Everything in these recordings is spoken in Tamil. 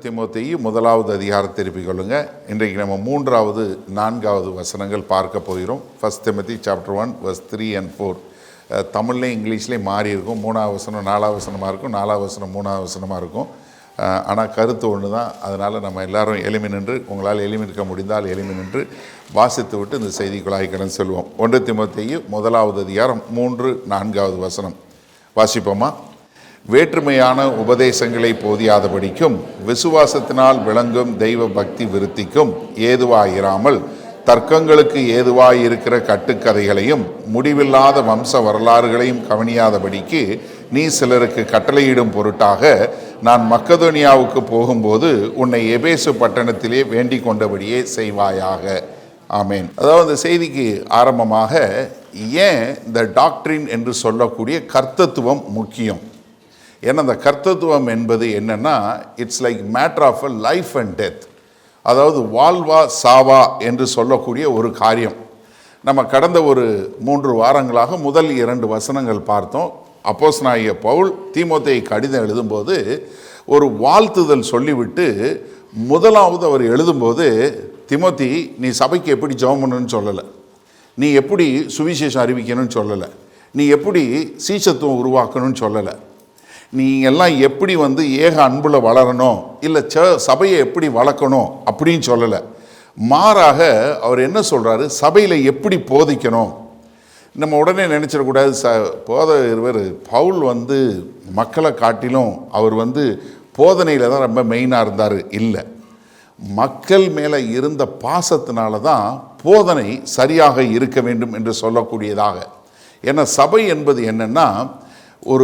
தீமோத்தேயு 1வது அதிகாரம் திருப்பிக் கொள்ளுங்க. இன்றைக்கு நம்ம 3வது 4வது வசனங்கள் பார்க்க போகிறோம். 1 Timothy chapter 1 verse 3 and 4. தமிழ்லேயும் இங்கிலீஷ்லேயும் மாறி இருக்கும். 3வது வசனம் 4வது வசனமாக இருக்கும், 4வது வசனம் 3வது வசனமாக இருக்கும். ஆனால் கருத்து ஒன்று தான். அதனால் நம்ம எல்லாரும் எளிமை நின்று, உங்களால் எளிமை நிற்க முடிந்தால் எளிமை நின்று வாசித்து விட்டு இந்த செய்திக்குள்ளாய் கடந்து செல்வோம். 1 தீமோத்தேயு 1வது அதிகாரம் 3, 4வது வசனம் வாசிப்போமா? வேற்றுமையான உபதேசங்களை போதியாதபடிக்கும் விசுவாசத்தினால் விளங்கும் தெய்வ பக்தி விருத்திக்கும் ஏதுவாயிராமல் தர்க்கங்களுக்கு ஏதுவாயிருக்கிற கட்டுக்கதைகளையும் முடிவில்லாத வம்ச வரலாறுகளையும் கவனியாதபடிக்கு நீ சிலருக்கு கட்டளையிடும் பொருட்டாக நான் மக்கதோனியாவுக்கு போகும்போது உன்னை எபேசு பட்டணத்திலே வேண்டிக் கொண்டபடியே செய்வாயாக. ஆமேன். அதாவது இந்த செய்திக்கு ஆரம்பமாக ஏன் இந்த டாக்ட்ரின் என்று சொல்லக்கூடிய கர்த்தத்துவம் முக்கியம்? ஏன்னா அந்த கர்த்தத்துவம் என்பது என்னன்னா, it's like matter of a life and death. அதாவது வாழ்வா சாவா என்று சொல்லக்கூடிய ஒரு காரியம். நம்ம கடந்த ஒரு 3 வாரங்களாக முதல் 2 வசனங்கள் பார்த்தோம். அப்போஸ்தலனாகிய பவுல் தீமோத்தேயுக்கு கடிதம் எழுதும்போது ஒரு வாழ்த்துதல் சொல்லிவிட்டு முதலாவது அவர் எழுதும்போது, தீமோத்தி நீ சபைக்கு எப்படி ஜெபம் பண்ணணும்னு சொல்லலை, நீ எப்படி சுவிசேஷம் அறிவிக்கணும்னு சொல்லலை, நீ எப்படி சீஷத்துவம் உருவாக்கணும்னு சொல்லலை, நீங்கள்லாம் எப்படி ஏக அன்புல வளரணும், இல்லை சபையை எப்படி வளர்க்கணும் அப்படின்னு சொல்லலை. மாறாக அவர் என்ன சொல்கிறாரு, சபையில் எப்படி போதிக்கணும். நம்ம உடனே நினச்சிடக்கூடாது போதகர் பவுல் மக்களை காட்டிலும் அவர் போதனையில் தான் ரொம்ப மெயினாக இருந்தார். இல்லை, மக்கள் மேலே இருந்த பாசத்தினால தான் போதனை சரியாக இருக்க வேண்டும் என்று சொல்லக்கூடியதாக. ஏன்னா சபை என்பது என்னென்னா,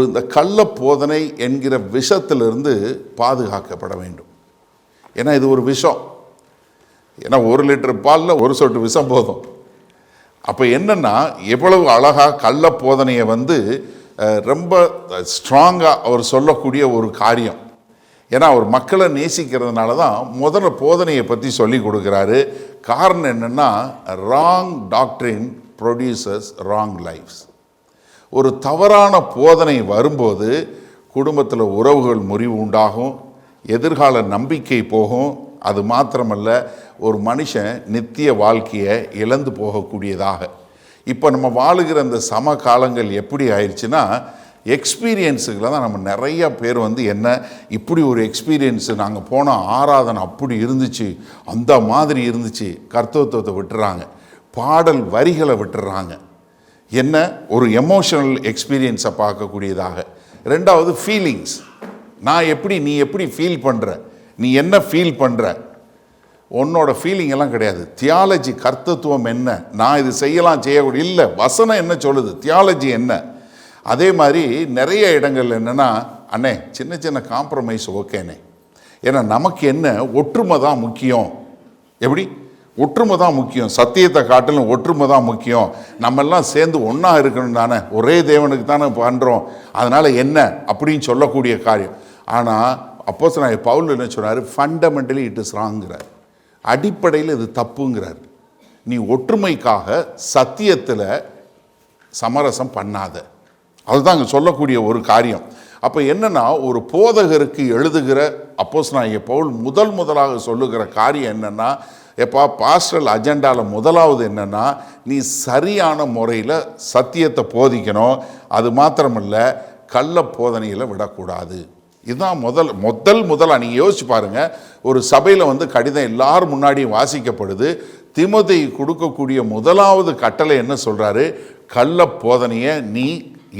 இந்த கள்ள போதனை என்கிற விஷத்திலிருந்து பாதுகாக்கப்பட வேண்டும். ஏன்னா இது ஒரு விஷம். ஏன்னா 1 லிட்டர் பாலில் 1 சொட்டு விஷம் போதும். அப்போ என்னென்னா, எவ்வளவு அழகாக கள்ள போதனையை ரொம்ப ஸ்ட்ராங்காக அவர் சொல்லக்கூடிய ஒரு காரியம். ஏன்னா அவர் மக்களை நேசிக்கிறதுனால தான் முதல்ல போதனையை பற்றி சொல்லி கொடுக்குறாரு. காரணம் என்னென்னா, wrong doctrine producers wrong lifes. ஒரு தவறான போதனை வரும்போது குடும்பத்தில் உறவுகள் முறிவு உண்டாகும், எதிர்கால நம்பிக்கை போகும். அது மாத்திரமல்ல, ஒரு மனுஷன் நித்திய வாழ்க்கையை இழந்து போகக்கூடியதாக. இப்போ நம்ம வாழுகிற அந்த சமகாலங்கள் எப்படி ஆயிடுச்சுன்னா, எக்ஸ்பீரியன்ஸுகளை தான் நம்ம நிறைய பேர் என்ன இப்படி ஒரு எக்ஸ்பீரியன்ஸு, நாங்கள் போன ஆராதனை அப்படி இருந்துச்சு, அந்த மாதிரி இருந்துச்சு, கர்த்தத்துவத்தை விட்டுறாங்க, பாடல் வரிகளை விட்டுறாங்க. என்ன ஒரு எமோஷனல் எக்ஸ்பீரியன்ஸை பார்க்கக்கூடியதாக. 2வது ஃபீலிங்ஸ். நீ எப்படி ஃபீல் பண்ணுற, நீ என்ன ஃபீல் பண்ணுற, உன்னோட ஃபீலிங் எல்லாம் கிடையாது. தியாலஜி, கர்த்தத்துவம் என்ன, நான் இது செய்யலாம் செய்யக்கூடிய இல்லை, வசனம் என்ன சொல்லுது, தியாலஜி என்ன. அதே மாதிரி நிறைய இடங்கள் என்னென்னா, அண்ணே சின்ன சின்ன காம்ப்ரமைஸ் ஓகேண்ணே, ஏன்னா நமக்கு என்ன ஒற்றுமை தான் முக்கியம். எப்படி ஒற்றுமை தான் முக்கியம், சத்தியத்தை காட்டிலும் ஒற்றுமை தான் முக்கியம், நம்மெல்லாம் சேர்ந்து ஒன்றா இருக்கணும் தானே, ஒரே தேவனுக்கு தானே பண்ணுறோம், அதனால் என்ன அப்படின்னு சொல்லக்கூடிய காரியம். ஆனால் அப்போஸ்தலனாகிய பவுல் என்ன சொன்னார், ஃபண்டமெண்டலி இட் இஸ் ராங்கிறார். அடிப்படையில் இது தப்புங்கிறார். நீ ஒற்றுமைக்காக சத்தியத்தில் சமரசம் பண்ணாத, அதுதான் அங்கே சொல்லக்கூடிய ஒரு காரியம். அப்போ என்னென்னா, ஒரு போதகருக்கு எழுதுகிற அப்போஸ்தலனாகிய பவுல் முதலாக சொல்லுகிற காரியம் என்னென்னா, பாஸ்டரல் அஜெண்டாவில் முதலாவது என்னென்னா, நீ சரியான முறையில் சத்தியத்தை போதிக்கணும். அது மாத்திரமல்ல, கள்ள போதனையில் விடக்கூடாது. இதுதான் முதலாக நீங்கள் யோசிச்சு பாருங்கள். ஒரு சபையில் கடிதம் எல்லாரும் முன்னாடி வாசிக்கப்படுது. தீமோத்தேயுக்கு கொடுக்கக்கூடிய முதலாவது கட்டளை என்ன சொல்கிறாரு, கள்ள போதனையை நீ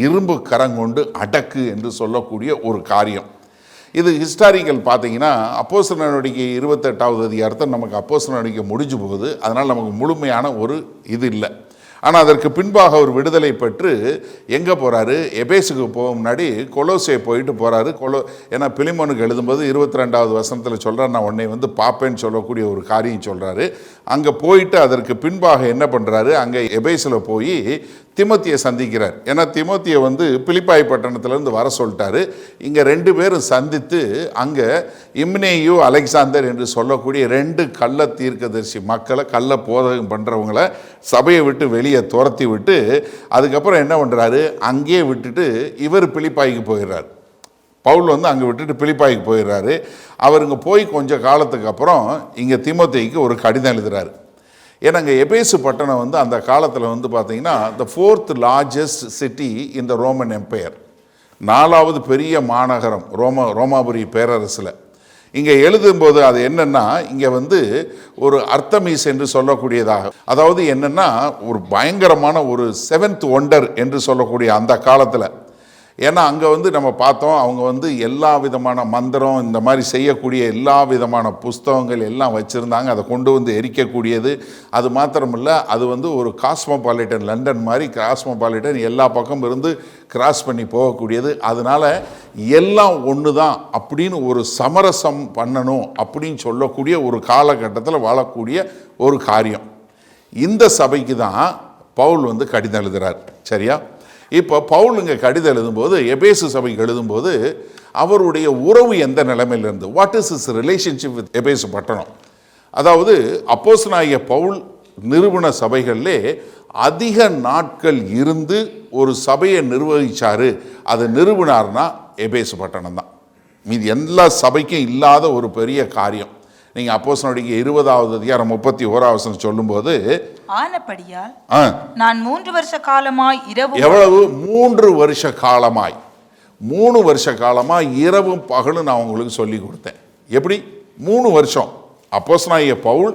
இரும்பு கரங்கொண்டு அடக்கு என்று சொல்லக்கூடிய ஒரு காரியம். இது ஹிஸ்டாரிக்கல் பார்த்தீங்கன்னா, அப்போஸ்தலர் நடவடிக்கை 28வது அதிகாரத்தை நமக்கு அப்போஸ்தலர் நடவடிக்கை முடிஞ்சு போகுது. அதனால் நமக்கு முழுமையான ஒரு இது இல்லை. ஆனால் அதற்கு பின்பாக அவர் விடுதலை பெற்று எங்கே போகிறாரு, எபேசுக்கு போக முன்னாடி கொலோசே போயிட்டு போகிறாரு. ஏன்னா பிலிமோனுக்கு எழுதும்போது 22வது வசனத்தில் சொல்கிறார், நான் உன்னை பார்ப்பேன்னு சொல்லக்கூடிய ஒரு காரியம் சொல்கிறாரு. அங்கே போயிட்டு அதற்கு பின்பாக என்ன பண்ணுறாரு, அங்கே எபேசில் போய் தீமோத்தியை சந்திக்கிறார். ஏன்னா தீமோத்தியை பிலிப்பாய் பட்டணத்திலேருந்து வர சொல்லிட்டாரு. இங்கே 2 பேரும் சந்தித்து அங்கே இம்னேயு அலெக்சாந்தர் என்று சொல்லக்கூடிய 2 கள்ள தீர்க்கதரிசி மக்களை, கள்ள போதகம் பண்ணுறவங்கள சபையை விட்டு வெளியே துரத்தி விட்டு அதுக்கப்புறம் என்ன பண்ணுறாரு, அங்கேயே விட்டுட்டு இவர் பிலிப்பாய்க்கு போயிடுறார். பவுல் வந்து அங்கே விட்டுட்டு பிலிப்பாய்க்கு போயிடுறாரு. அவர் இங்கே போய் கொஞ்சம் காலத்துக்கு அப்புறம் இங்கே தீமோத்தேயுக்கு ஒரு கடிதம் எழுதுகிறாரு. ஏன்னா இங்கே எபேசு பட்டணம் வந்து அந்த காலத்தில் வந்து பார்த்தீங்கன்னா த 4th largest city in the Roman Empire, 4வது பெரிய மாநகரம் ரோமாபுரி பேரரசில். இங்கே எழுதும்போது அது என்னென்னா, இங்கே வந்து ஒரு அர்த்தமீஸ் என்று சொல்லக்கூடியதாக, அதாவது என்னென்னா ஒரு பயங்கரமான ஒரு 7th wonder என்று சொல்லக்கூடிய அந்த காலத்தில். ஏன்னா அங்கே வந்து நம்ம பார்த்தோம், அவங்க வந்து எல்லா விதமான மந்திரம் இந்த மாதிரி செய்யக்கூடிய எல்லா விதமான புஸ்தகங்கள் எல்லாம் வச்சுருந்தாங்க. அதை கொண்டு வந்து எரிக்கக்கூடியது. அது மாத்திரமில்லை, அது வந்து ஒரு காஸ்மோபாலிட்டன், லண்டன் மாதிரி காஸ்மோபாலிட்டன், எல்லா பக்கம் இருந்து கிராஸ் பண்ணி போகக்கூடியது. அதனால் எல்லாம் ஒன்று தான் அப்படின்னு ஒரு சமரசம் பண்ணணும் அப்படின்னு சொல்லக்கூடிய ஒரு காலகட்டத்தில் வாழக்கூடிய ஒரு காரியம். இந்த சபைக்கு தான் பவுல் வந்து கடிதம் எழுதுகிறார். சரியா? இப்போ பவுல் இங்கே கடிதம் எழுதும்போது, எபேசு சபைக்கு எழுதும்போது அவருடைய உறவு எந்த நிலைமையில் இருந்து, what is is relationship with எபேசு பட்டணம். அதாவது அப்போஸ்தலனாகிய பவுல் நிறுவன சபைகளிலே அதிக நாட்கள் இருந்து ஒரு சபையை நிர்வகிச்சாரு, அதை நிறுவனார்னா எபேசு பட்டணம் தான். மீது எல்லா சபைக்கும் இல்லாத ஒரு பெரிய காரியம். நீங்கள் அப்போஸ்தலனுடைய 20வது அதிகாரம் 31வது வசனம் சொல்லும்போது, ஆனபடியால் நான் 3 வருஷ காலமாய் இரவும், எவ்வளவு 3 வருஷ காலமாய், 3 வருஷ காலமாய் இரவும் பகலும் நான் உங்களுக்கு சொல்லி கொடுத்தேன். எப்படி 3 வருஷம் அப்போஸ்தலனாகிய பவுல்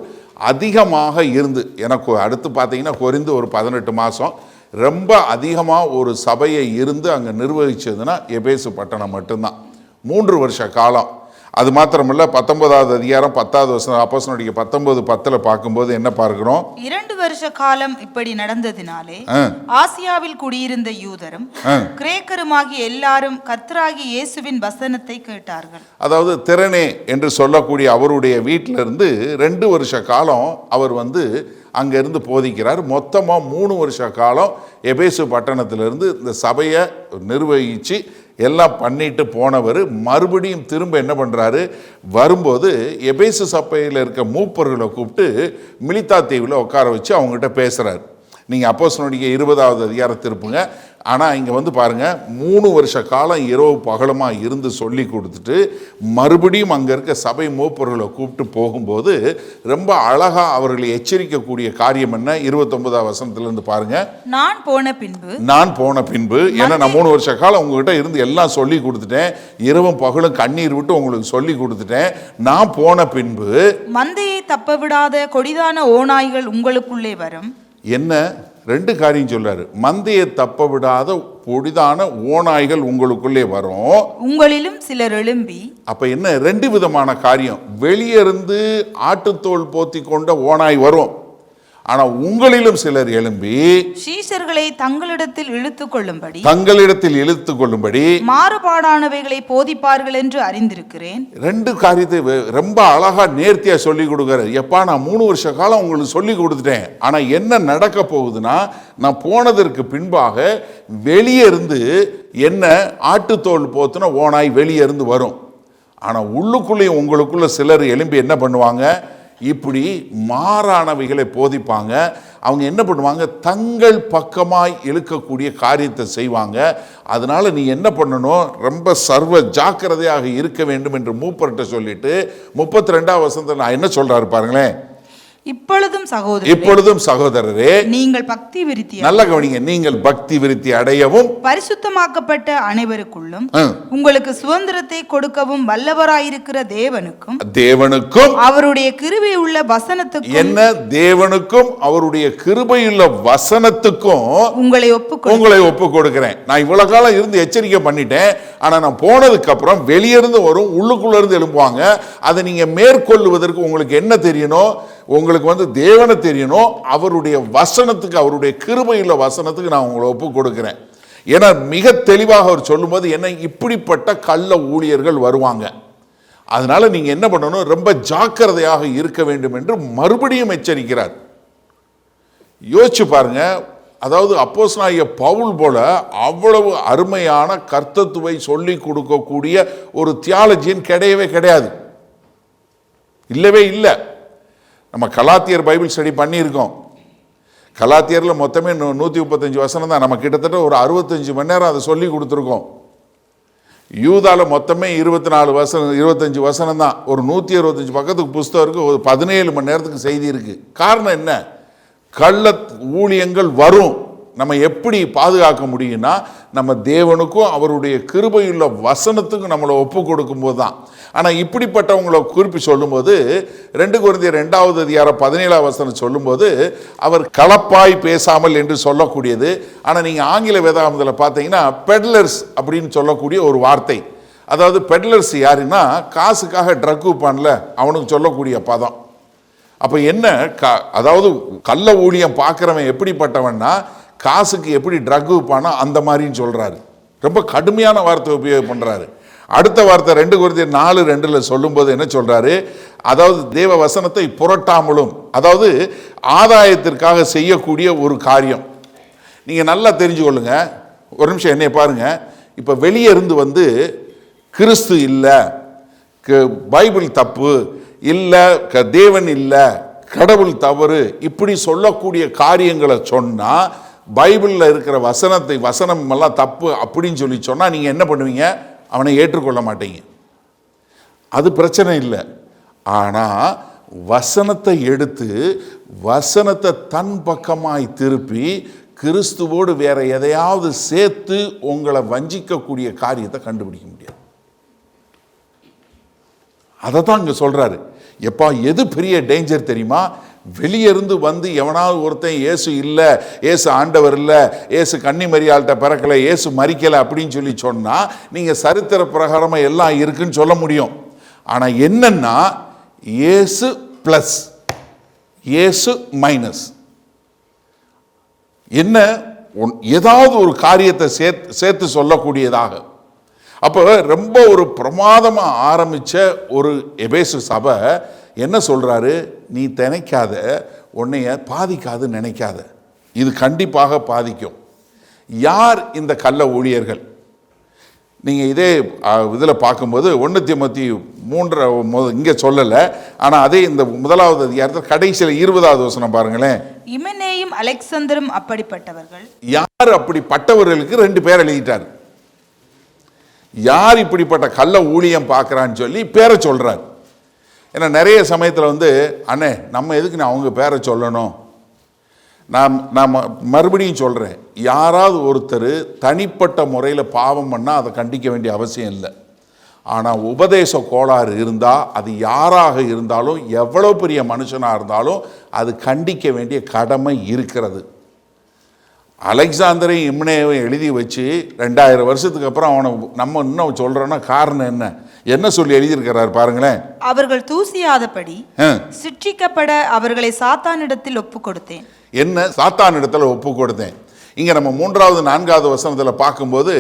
அதிகமாக இருந்து, எனக்கு அடுத்து பார்த்தீங்கன்னா கொரிந்து ஒரு 18 மாதம் ரொம்ப அதிகமாக ஒரு சபையை இருந்து அங்கே நிர்வகிச்சதுன்னா எபேசு பட்டணம் மட்டும்தான். 3 வருஷ காலம். அது மாத்திரமல்ல, 19வது அதிகாரம் 10வது வசனம் அப்போஸ்தலனுடைய 19:10 பார்க்கும்போது என்ன பார்க்கிறோம்? 2 வருஷ காலம் இப்படி நடந்ததினாலே ஆசியாவில் குடியிருந்த யூதரும் கிரேக்கருமாகிய எல்லாரும் கர்த்தராகிய இயேசுவின் வசனத்தை கேட்டார்கள். அதாவது திறனே என்று சொல்லக்கூடிய அவருடைய வீட்டிலிருந்து 2 வருஷ காலம் அவர் வந்து அங்கேருந்து போதிக்கிறார். மொத்தமாக 3 வருஷ காலம் எபேசு பட்டணத்திலிருந்து இந்த சபையை நிர்வகித்து எல்லாம் பண்ணிட்டு போனவர் மறுபடியும் திரும்ப என்ன பண்ணுறாரு, வரும்போது எபேசு சபையில் இருக்க மூப்பர்களை கூப்பிட்டு மிலித்தா தீவில் உட்கார வச்சு அவங்ககிட்ட பேசுகிறார். நீங்கள் அப்போஸ்தலனுடைய 20வது அதிகாரம் திருப்புங்க. ஆனால் இங்கே வந்து பாருங்கள், 3 வருஷ காலம் இரவு பகலமாக இருந்து சொல்லி கொடுத்துட்டு மறுபடியும் அங்கே இருக்க சபை மூப்பர்களை கூப்பிட்டு போகும்போது ரொம்ப அழகாக அவர்களை எச்சரிக்கக்கூடிய காரியம் என்ன, 29வது வசனத்திலிருந்து பாருங்கள். நான் போன பின்பு ஏன்னா நான் 3 வருஷ காலம் உங்ககிட்ட இருந்து எல்லாம் சொல்லி கொடுத்துட்டேன், இரவும் பகலும் கண்ணீர் விட்டு உங்களுக்கு சொல்லி கொடுத்துட்டேன். நான் போன பின்பு மந்தையை தப்ப விடாத கொடிதான ஓநாய்கள் உங்களுக்குள்ளே வரும். என்ன 2 காரியம் சொல்றாரு. மந்தையை தப்ப விடாத பொடிதான ஓநாய்கள் உங்களுக்குள்ளே வரும், உங்களிலும் சிலர் எழும்பி. அப்ப என்ன 2 விதமான காரியம். வெளியே இருந்து ஆட்டுத்தோல் போத்தி கொண்ட ஓநாய் வரும், ஆனா உங்களிலும் சிலர் எழும்பி சீஷர்களை தங்களிடத்தில் இழுத்து கொள்ளும்படி மாறுபாடானவைகளை போதிப்பார்கள் என்று அறிந்திருக்கிறேன். 2 காரியத்தை ரொம்ப அழகா நேர்த்தியா சொல்லி கொடுக்கிறார். எப்பா, நான் 3 வருஷ காலம் உங்களுக்கு சொல்லி கொடுத்துட்டேன், ஆனா என்ன நடக்க போகுதுன்னா, நான் போனதற்கு பின்பாக வெளியே இருந்து என்ன ஆட்டுத்தோல் போத்துன ஓநாய் வெளியே இருந்து வரும், ஆனா உள்ளுக்குள்ளேயும் உங்களுக்குள்ள சிலர் எழும்பி என்ன பண்ணுவாங்க, இப்படி மாறானவைகளை போதிப்பாங்க. அவங்க என்ன பண்ணுவாங்க, தங்கள் பக்கமாய் இழுக்கக்கூடிய காரியத்தை செய்வாங்க. அதனால நீ என்ன பண்ணணும், ரொம்ப சர்வ ஜாக்கிரதையாக இருக்க வேண்டும் என்று மூப்பர்கிட்ட சொல்லிட்டு 32வது வசனத்தில் நான் என்ன சொல்றாரு பாருங்களேன். இப்பொழுதும் சகோதரரே நீங்கள் பக்தி விருத்தி, நல்ல கவனிங்க, நீங்கள் பக்தி விருத்தி அடையவும் பரிசுத்தமாக்கப்பட்ட அனைவருக்குள்ளும் உங்களுக்கு சுதந்திரத்தை கொடுக்கவும் வல்லவராயிருக்கிற தேவனுக்கும் அவருடைய கிருபையுள்ள வசனத்துக்கும், என்ன தேவனுக்கும் அவருடைய கிருபையுள்ள வசனத்துக்கும் உங்களை ஒப்பு கொடுக்கிறேன். நான் இவ்வளவு காலம் இருந்து எச்சரிக்கை பண்ணிட்டேன், ஆனா நான் போனதுக்கு அப்புறம் வெளியிருந்து வரும், உள்ளுக்குள்ள இருந்து எழுப்புவாங்க. அதை நீங்க மேற்கொள்வதற்கு உங்களுக்கு என்ன தெரியணும், உங்களுக்கு வந்து தேவனை தெரியணும், அவருடைய வசனத்துக்கு, அவருடைய கிருபையுள்ள வசனத்துக்கு நான் உங்களை ஒப்பு கொடுக்கிறேன். ஏன்னா மிக தெளிவாக அவர் சொல்லும்போது என்ன, இப்படிப்பட்ட கள்ள ஊழியர்கள் வருவாங்க, அதனால நீங்க என்ன பண்ணணும், ரொம்ப ஜாக்கிரதையாக இருக்க வேண்டும் என்று மறுபடியும் எச்சரிக்கிறார். யோசிச்சு பாருங்க. அதாவது அப்போஸ்தலனாகிய பவுல் போல அவ்வளவு அருமையான கர்த்தத்துவை சொல்லி கொடுக்கக்கூடிய ஒரு தியாலஜியன் கிடையவே கிடையாது, இல்லவே இல்லை. நம்ம கலாத்தியர் பைபிள் ஸ்டடி பண்ணியிருக்கோம். கலாத்தியரில் மொத்தமே 135 வசனம் தான். நம்ம கிட்டத்தட்ட ஒரு 65 மணி நேரம் அதை சொல்லி கொடுத்துருக்கோம். யூதால மொத்தமே 24 வசனம் 25 வசனம் தான். ஒரு 165 பக்கத்துக்கு புஸ்தகம் இருக்குது. ஒரு 17 மணி நேரத்துக்கு செய்தி இருக்குது. காரணம் என்ன? கள்ள ஊழியங்கள் வரும். நம்ம எப்படி பாதுகாக்க முடியும்னா, நம்ம தேவனுக்கும் அவருடைய கிருபையுள்ள வசனத்துக்கும் நம்மளை ஒப்பு கொடுக்கும்போது தான். ஆனால் இப்படிப்பட்டவங்களை குறிப்பி சொல்லும்போது 2 கொரிந்தியர் 2வது அதிகாரம் 17ஆம் வசனம் சொல்லும்போது அவர் கலப்பாய் பேசாமல் என்று சொல்லக்கூடியது. ஆனால் நீங்கள் ஆங்கில வேதாகமத்தில் பார்த்தீங்கன்னா பெட்லர்ஸ் அப்படின்னு சொல்லக்கூடிய ஒரு வார்த்தை. அதாவது பெட்லர்ஸ் யாருன்னா, காசுக்காக ட்ரக் விற்பான்ல அவனுக்கு சொல்லக்கூடிய பதம். அப்போ என்ன, அதாவது கள்ள ஊழியம் பார்க்குறவன் எப்படிப்பட்டவன்னா, காசுக்கு எப்படி ட்ரக் விற்பானோ அந்த மாதிரின்னு சொல்கிறாரு. ரொம்ப கடுமையான வார்த்தை உபயோகம் பண்ணுறாரு. அடுத்த வார்த்தை 2 கொரிந்தியர் 4:2 சொல்லும்போது என்ன சொல்கிறாரு? அதாவது தேவ வசனத்தை புரட்டாமலும், அதாவது ஆதாயத்திற்காக செய்யக்கூடிய ஒரு காரியம். நீங்கள் நல்லா தெரிஞ்சுக்கொள்ளுங்க. ஒரு நிமிஷம் என்னைய பாருங்க. இப்போ வெளியே இருந்து கிறிஸ்து இல்லை, பைபிள் தப்பு இல்லை, தேவன் இல்லை, கடவுள் தவறு, இப்படி சொல்லக்கூடிய காரியங்களை சொன்னால், பைபிளில் இருக்கிற வசனம் எல்லாம் தப்பு அப்படின்னு சொல்லி சொன்னால் நீங்கள் என்ன பண்ணுவீங்க? அவனை ஏற்றுக்கொள்ள மாட்டீங்க. அது பிரச்சனை இல்லை. ஆனால் வசனத்தை எடுத்து வசனத்தை தன் பக்கமாய் திருப்பி கிறிஸ்துவோடு வேற எதையாவது சேர்த்து உங்களை வஞ்சிக்கக்கூடிய காரியத்தை கண்டுபிடிக்க முடியாது. அதை தான் இங்கே சொல்கிறாரு. எப்பா, எது பெரிய டேஞ்சர் தெரியுமா? வெளியே இருந்து எவனாவது ஒருத்தன் இயேசு இல்லை, இயேசு ஆண்டவர் இல்லை, இயேசு கன்னி மரியாள்கிட்ட பிறக்கலை, இயேசு மரிக்கலை அப்படின்னு சொல்லி சொன்னால் நீங்கள் சரித்திர பிரகாரமாக எல்லாம் இருக்குன்னு சொல்ல முடியும். ஆனால் என்னன்னா, இயேசு ப்ளஸ் இயேசு மைனஸ் என்ன, ஏதாவது ஒரு காரியத்தை சேர்த்து சொல்லக்கூடியதாக. அப்போ ரொம்ப ஒரு பிரமாதமாக ஆரம்பித்த ஒரு எபேசு சபை என்ன சொல்கிறாரு? நீ நினைக்காத, உன்னைய பாதிக்காது நினைக்காத. இது கண்டிப்பாக பாதிக்கும். யார் இந்த கள்ள ஊழியர்கள்? நீங்கள் இதே இதில் பார்க்கும்போது 1 தீமோத்தேயு 3 இங்கே சொல்லலை, ஆனால் அதே இந்த 1வது அதிகாரத்தில் கடைசியில் 20வது வசனம் பாருங்களேன். இமெனேயும் அலெக்சாந்தரும் அப்படிப்பட்டவர்கள். யார் அப்படிப்பட்டவர்களுக்கு 2 பேர் எழுதிட்டார். யார் இப்படிப்பட்ட கள்ள ஊழியம் பார்க்குறான்னு சொல்லி பேரை சொல்கிறார். ஏன்னா நிறைய சமயத்தில் அண்ணே, நம்ம எதுக்கு அவங்க பேரை சொல்லணும்? நான் மறுபடியும் சொல்கிறேன், யாராவது ஒருத்தர் தனிப்பட்ட முறையில் பாவம் பண்ணால் அதை கண்டிக்க வேண்டிய அவசியம் இல்லை. ஆனால் உபதேச கோளாறு இருந்தால், அது யாராக இருந்தாலும், எவ்வளோ பெரிய மனுஷனாக இருந்தாலும், அது கண்டிக்க வேண்டிய கடமை இருக்கிறது. அலெக்சாந்தரையும் இம்னேயும் எழுதி வச்சு 2000 வருஷத்துக்கு அப்புறம் அவனை நம்ம இன்னும் சொல்கிறோன்னா காரணம் என்ன சொல்லி எழுதியிருக்கிறார் பாருங்களேன். அவர்கள் தூசியாதபடி சிட்சிக்கப்பட அவர்களை சாத்தானிடத்தில் ஒப்பு கொடுத்தேன். என்ன சாத்தானிடத்தில் ஒப்பு கொடுத்தேன்? இங்கே நம்ம 3வது 4வது வசனத்தில் பார்க்கும்போது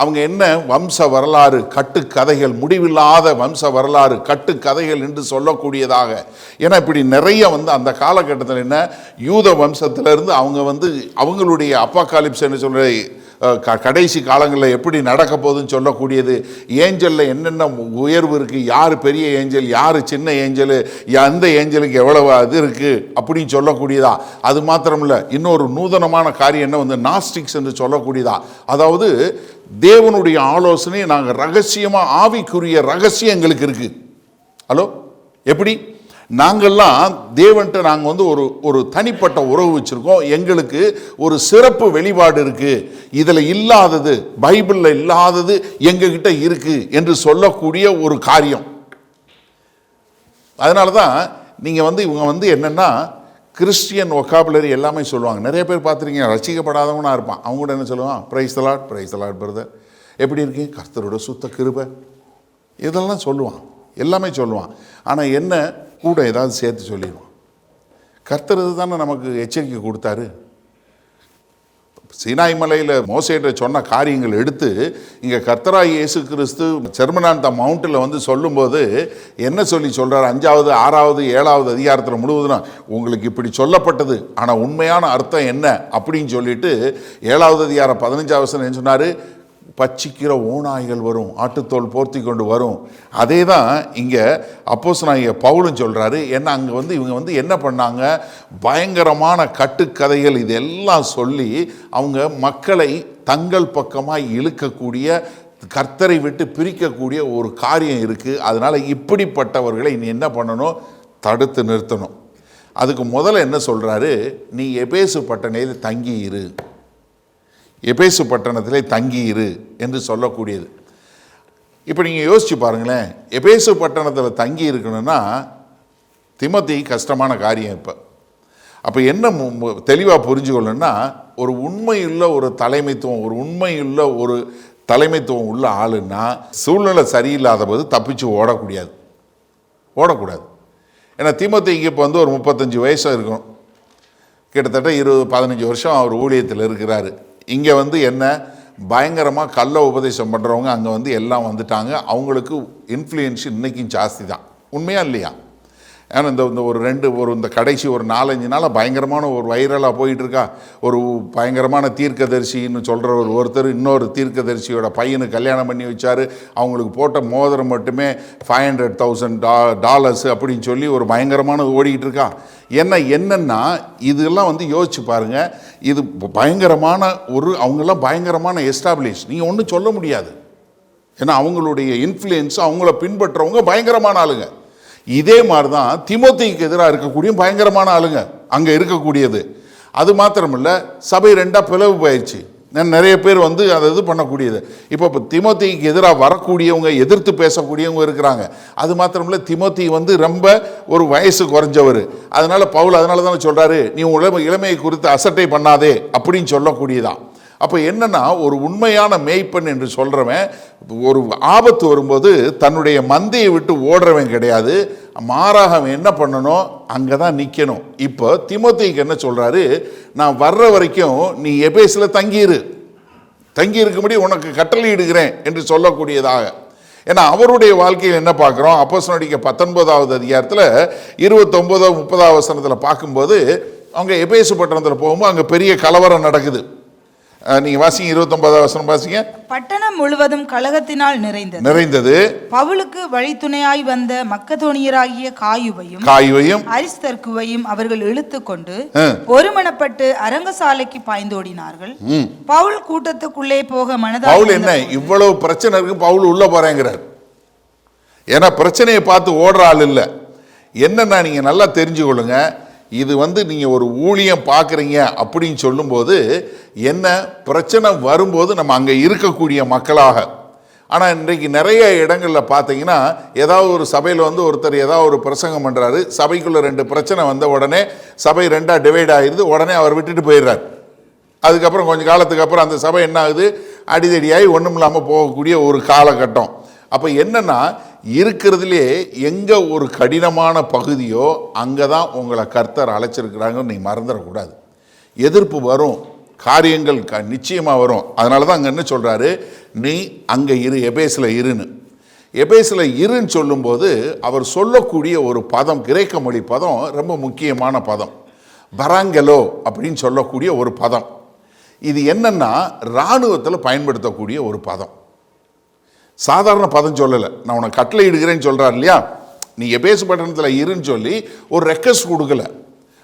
அவங்க என்ன வம்ச வரலாறு கட்டுக்கதைகள், முடிவில்லாத வம்ச வரலாறு கட்டுக்கதைகள் என்று சொல்லக்கூடியதாக. ஏன்னா இப்படி நிறைய அந்த காலகட்டத்தில் என்ன, யூத வம்சத்திலிருந்து அவங்க அவங்களுடைய அப்போகாலிப்ஸ் என்ன சொல்ற கடைசி காலங்களில் எப்படி நடக்க போகுதுன்னு சொல்லக்கூடியது, ஏஞ்சலில் என்னென்ன உயர்வு இருக்குது, யார் பெரிய ஏஞ்சல், யார் சின்ன ஏஞ்சல், அந்த ஏஞ்சலுக்கு எவ்வளவு அது இருக்குது அப்படின்னு சொல்லக்கூடியதா. அது மாத்திரமில்லை, இன்னொரு நூதனமான காரியம் என்ன நாஸ்டிக்ஸ் என்று சொல்லக்கூடியதா. அதாவது தேவனுடைய ஆலோசனை நாங்கள் ரகசியமாக, ஆவிக்குரிய ரகசியம் எங்களுக்கு இருக்குது. ஹலோ, எப்படி? நாங்கள்லாம் தேவன்கிட்ட நாங்கள் ஒரு தனிப்பட்ட உறவு வச்சுருக்கோம். எங்களுக்கு ஒரு சிறப்பு வெளிப்பாடு இருக்குது, இதில் இல்லாதது, பைபிளில் இல்லாதது எங்ககிட்ட இருக்குது என்று சொல்லக்கூடிய ஒரு காரியம். அதனால தான் நீங்கள் இவங்க என்னென்னா கிறிஸ்டியன் ஒகாபுலரி எல்லாமே சொல்லுவாங்க. நிறைய பேர் பார்த்துருக்கீங்க, ரசிக்கப்படாதவனாக இருப்பான். அவங்க கூட என்ன சொல்லுவான்? பிரைஸ் தி லார்ட் பிரதர், எப்படி இருக்கு, கர்த்தரோட சுத்த கிருபை, இதெல்லாம் சொல்லுவான், எல்லாமே சொல்லுவான். ஆனால் என்ன கூட ஏதாவது சேர்த்து சொல்லிடுவான். கர்த்தர் தானே நமக்கு எச்சரிக்கை கொடுத்தாரு. சீனாய் மலையில் மோசேட்ட சொன்ன காரியங்கள் எடுத்து இங்கே கர்த்தராய் இயேசு கிறிஸ்து செர்மன் ஆன் த மவுண்டில் சொல்லும்போது என்ன சொல்கிறார்? 5வது 6வது 7வது அதிகாரத்தில் முழுவதும் உங்களுக்கு இப்படி சொல்லப்பட்டது, ஆனால் உண்மையான அர்த்தம் என்ன அப்படின்னு சொல்லிட்டு 7வது அதிகாரம் 15வது வசனம் என்ன சொன்னார்? பச்சிக்கிற ஓநாய்கள் வரும், ஆட்டுத்தோல் போர்த்தி கொண்டு வரும். அதே தான் இங்கே அப்போஸ்தலனாகிய பவுலும் சொல்கிறாரு. ஏன்னா அங்கே இவங்க என்ன பண்ணாங்க, பயங்கரமான கட்டுக்கதைகள் இதெல்லாம் சொல்லி அவங்க மக்களை தங்கள் பக்கமாக இழுக்கக்கூடிய கர்த்தரை விட்டு பிரிக்கக்கூடிய ஒரு காரியம் இருக்குது. அதனால் இப்படிப்பட்டவர்களை நீ என்ன பண்ணணும்? தடுத்து நிறுத்தணும். அதுக்கு முதல்ல என்ன சொல்கிறாரு? நீ எபேசு பட்டணத்தில் தங்கி இரு, எபேசு பட்டணத்திலே தங்கி இரு என்று சொல்லக்கூடியது. இப்போ நீங்கள் யோசிச்சு பாருங்களேன், எபேசு பட்டணத்தில் தங்கி இருக்கணும்னா திமோத்தி கஷ்டமான காரியம். அப்போ என்ன தெளிவாக புரிஞ்சுக்கொள்ளணும்னா, ஒரு உண்மையுள்ள ஒரு தலைமைத்துவம், ஒரு உண்மையுள்ள ஒரு தலைமைத்துவம் உள்ள ஆளுன்னா சூழ்நிலை சரியில்லாத போது தப்பிச்சு ஓடக்கூடாது. ஏன்னா திமோத்திக்கு இப்போ வந்து ஒரு 35 வயசு இருக்கும், கிட்டத்தட்ட 15 வருஷம் அவர் ஊழியத்தில் இருக்கிறாரு. இங்கே வந்து என்ன பயங்கரமாக கள்ள உபதேசம் பண்ணுறவங்க அங்கே வந்து எல்லாம் வந்துட்டாங்க. அவங்களுக்கு இன்ஃப்ளூயன்ஸ் இன்றைக்கும் ஜாஸ்தி தான். உண்மையா இல்லையா? ஏன்னா இந்த கடைசி ஒரு 4-5 நாளாக பயங்கரமான ஒரு வைரலாக போயிட்டுருக்கா. ஒரு பயங்கரமான தீர்க்கதரிசின்னு சொல்கிற ஒருத்தர் இன்னொரு தீர்க்கதரிசியோட பையனுக்கு கல்யாணம் பண்ணி வச்சார். அவங்களுக்கு போட்ட மோதிரம் மட்டுமே $500,000 அப்படின்னு சொல்லி ஒரு பயங்கரமானது ஓடிக்கிட்டு இருக்கா. என்னன்னா இதெல்லாம் வந்து யோசிச்சு பாருங்கள், இது பயங்கரமான அவங்கெல்லாம் பயங்கரமான எஸ்டாப்ளிஷ். நீங்கள் ஒன்றும் சொல்ல முடியாது. ஏன்னா அவங்களுடைய இன்ஃப்ளூயன்ஸ், அவங்கள பின்பற்றுறவங்க பயங்கரமான ஆளுங்க. இதே மாதிரி தான் திமோத்திக்கு எதிராக இருக்கக்கூடிய பயங்கரமான ஆளுங்க அங்கே இருக்கக்கூடியது. அது மாத்திரமில்லை, சபை 2 பிளவு போயிடுச்சு. நிறைய பேர் வந்து அதை இது பண்ணக்கூடியது. இப்போ திமோத்திக்கு எதிராக வரக்கூடியவங்க, எதிர்த்து பேசக்கூடியவங்க இருக்கிறாங்க. அது மாத்திரமில்லை, திமோத்தி வந்து ரொம்ப ஒரு வயசு குறைஞ்சவர். அதனால பவுல் அதனால தானே சொல்கிறாரு, நீ இளமையை குறித்து அசட்டை பண்ணாதே அப்படின்னு சொல்லக்கூடியதான். அப்போ என்னன்னா, ஒரு உண்மையான மேய்ப்பன் என்று சொல்கிறவன் ஒரு ஆபத்து வரும்போது தன்னுடைய மந்தையை விட்டு ஓடுறவன் கிடையாது. மாறாக அவன் என்ன பண்ணணும்? அங்கே தான் நிற்கணும். இப்போ திமோத்திக்கு என்ன சொல்கிறாரு? நான் வர்ற வரைக்கும் நீ எபேசில் தங்கி இருக்கும்படி உனக்கு கட்டளையிடுகிறேன் என்று சொல்லக்கூடியதாக. ஏன்னா அவருடைய வாழ்க்கையில் என்ன பார்க்குறோம்? அப்போஸ்தலர் 19வது அதிகாரத்தில் 29-30 வசனத்தில் பார்க்கும்போது அவங்க எபேசு பட்டணத்தில் போகும்போது அங்கே பெரிய கலவரம் நடக்குது. நீங்க வாசிங்க, 29வது வசனம் வாசிங்க. பட்டணம் முழுவதும் கலகத்தினால் நிறைந்தது. பவுலுக்கு வழித்துணையாய் வந்த மக்கதோனியராகிய காயுவையும் அரிஸ்தர்க்குவையும் அவர்கள் இழுத்துக்கொண்டு ஒருமனப்பட்டு அரங்கசாலைக்கு பாய்ந்தோடினார்கள். பவுல் கூட்டத்துக்குள்ளே போக மனதாக. பவுல் என்ன இவ்வளவு பிரச்சனை இருக்கு, பவுல் உள்ள போறேங்கிறார். ஏன்னா பிரச்சனையை பார்த்து ஓடுற ஆள் இல்லை. என்னன்னா நீங்க நல்லா தெரிஞ்சுக்கொள்ளுங்க, இது வந்து நீங்கள் ஒரு ஊழியம் பார்க்குறீங்க அப்படின்னு சொல்லும்போது என்ன பிரச்சனை வரும்போது நம்ம அங்கே இருக்கக்கூடிய மக்களாக. ஆனால் இன்றைக்கு நிறைய இடங்களில் பார்த்தீங்கன்னா, ஏதாவது ஒரு சபையில் வந்து ஒருத்தர் ஏதாவது ஒரு பிரசங்கம் பண்ணுறாரு, சபைக்குள்ளே 2 பிரச்சனை வந்த உடனே சபை 2ஆக டிவைட் ஆகிடுது, உடனே அவர் விட்டுட்டு போயிடுறார். அதுக்கப்புறம் கொஞ்சம் காலத்துக்கு அப்புறம் அந்த சபை என்ன ஆகுது? அடிதடியாகி ஒன்றும் இல்லாமல் போகக்கூடிய ஒரு காலகட்டம். அப்போ என்னன்னா, இருக்கிறதுலே எங்கே ஒரு கடினமான பகுதியோ அங்கே தான் உங்களை கர்த்தர் அழைச்சிருக்கிறாங்கன்னு நீ மறந்துடக்கூடாது. எதிர்ப்பு வரும், காரியங்கள் நிச்சயமாக வரும். அதனால தான் அங்கே என்ன சொல்கிறாரு? நீ அங்கே எபேசில் இருன்னு சொல்லும்போது அவர் சொல்லக்கூடிய ஒரு பதம், கிரேக்க மொழி பதம், ரொம்ப முக்கியமான பதம். பராங்கெலோ அப்படின்னு சொல்லக்கூடிய ஒரு பதம். இது என்னன்னா இராணுவத்தில் பயன்படுத்தக்கூடிய ஒரு பதம். சாதாரண பதம் சொல்லலை. நான் உனக்கு கட்டளை இடுகிறேன்னு சொல்கிறார் இல்லையா, நீ எபேசு பட்டணத்தில் இருன்னு சொல்லி ஒரு ரெக்வஸ்ட் கொடுக்கல.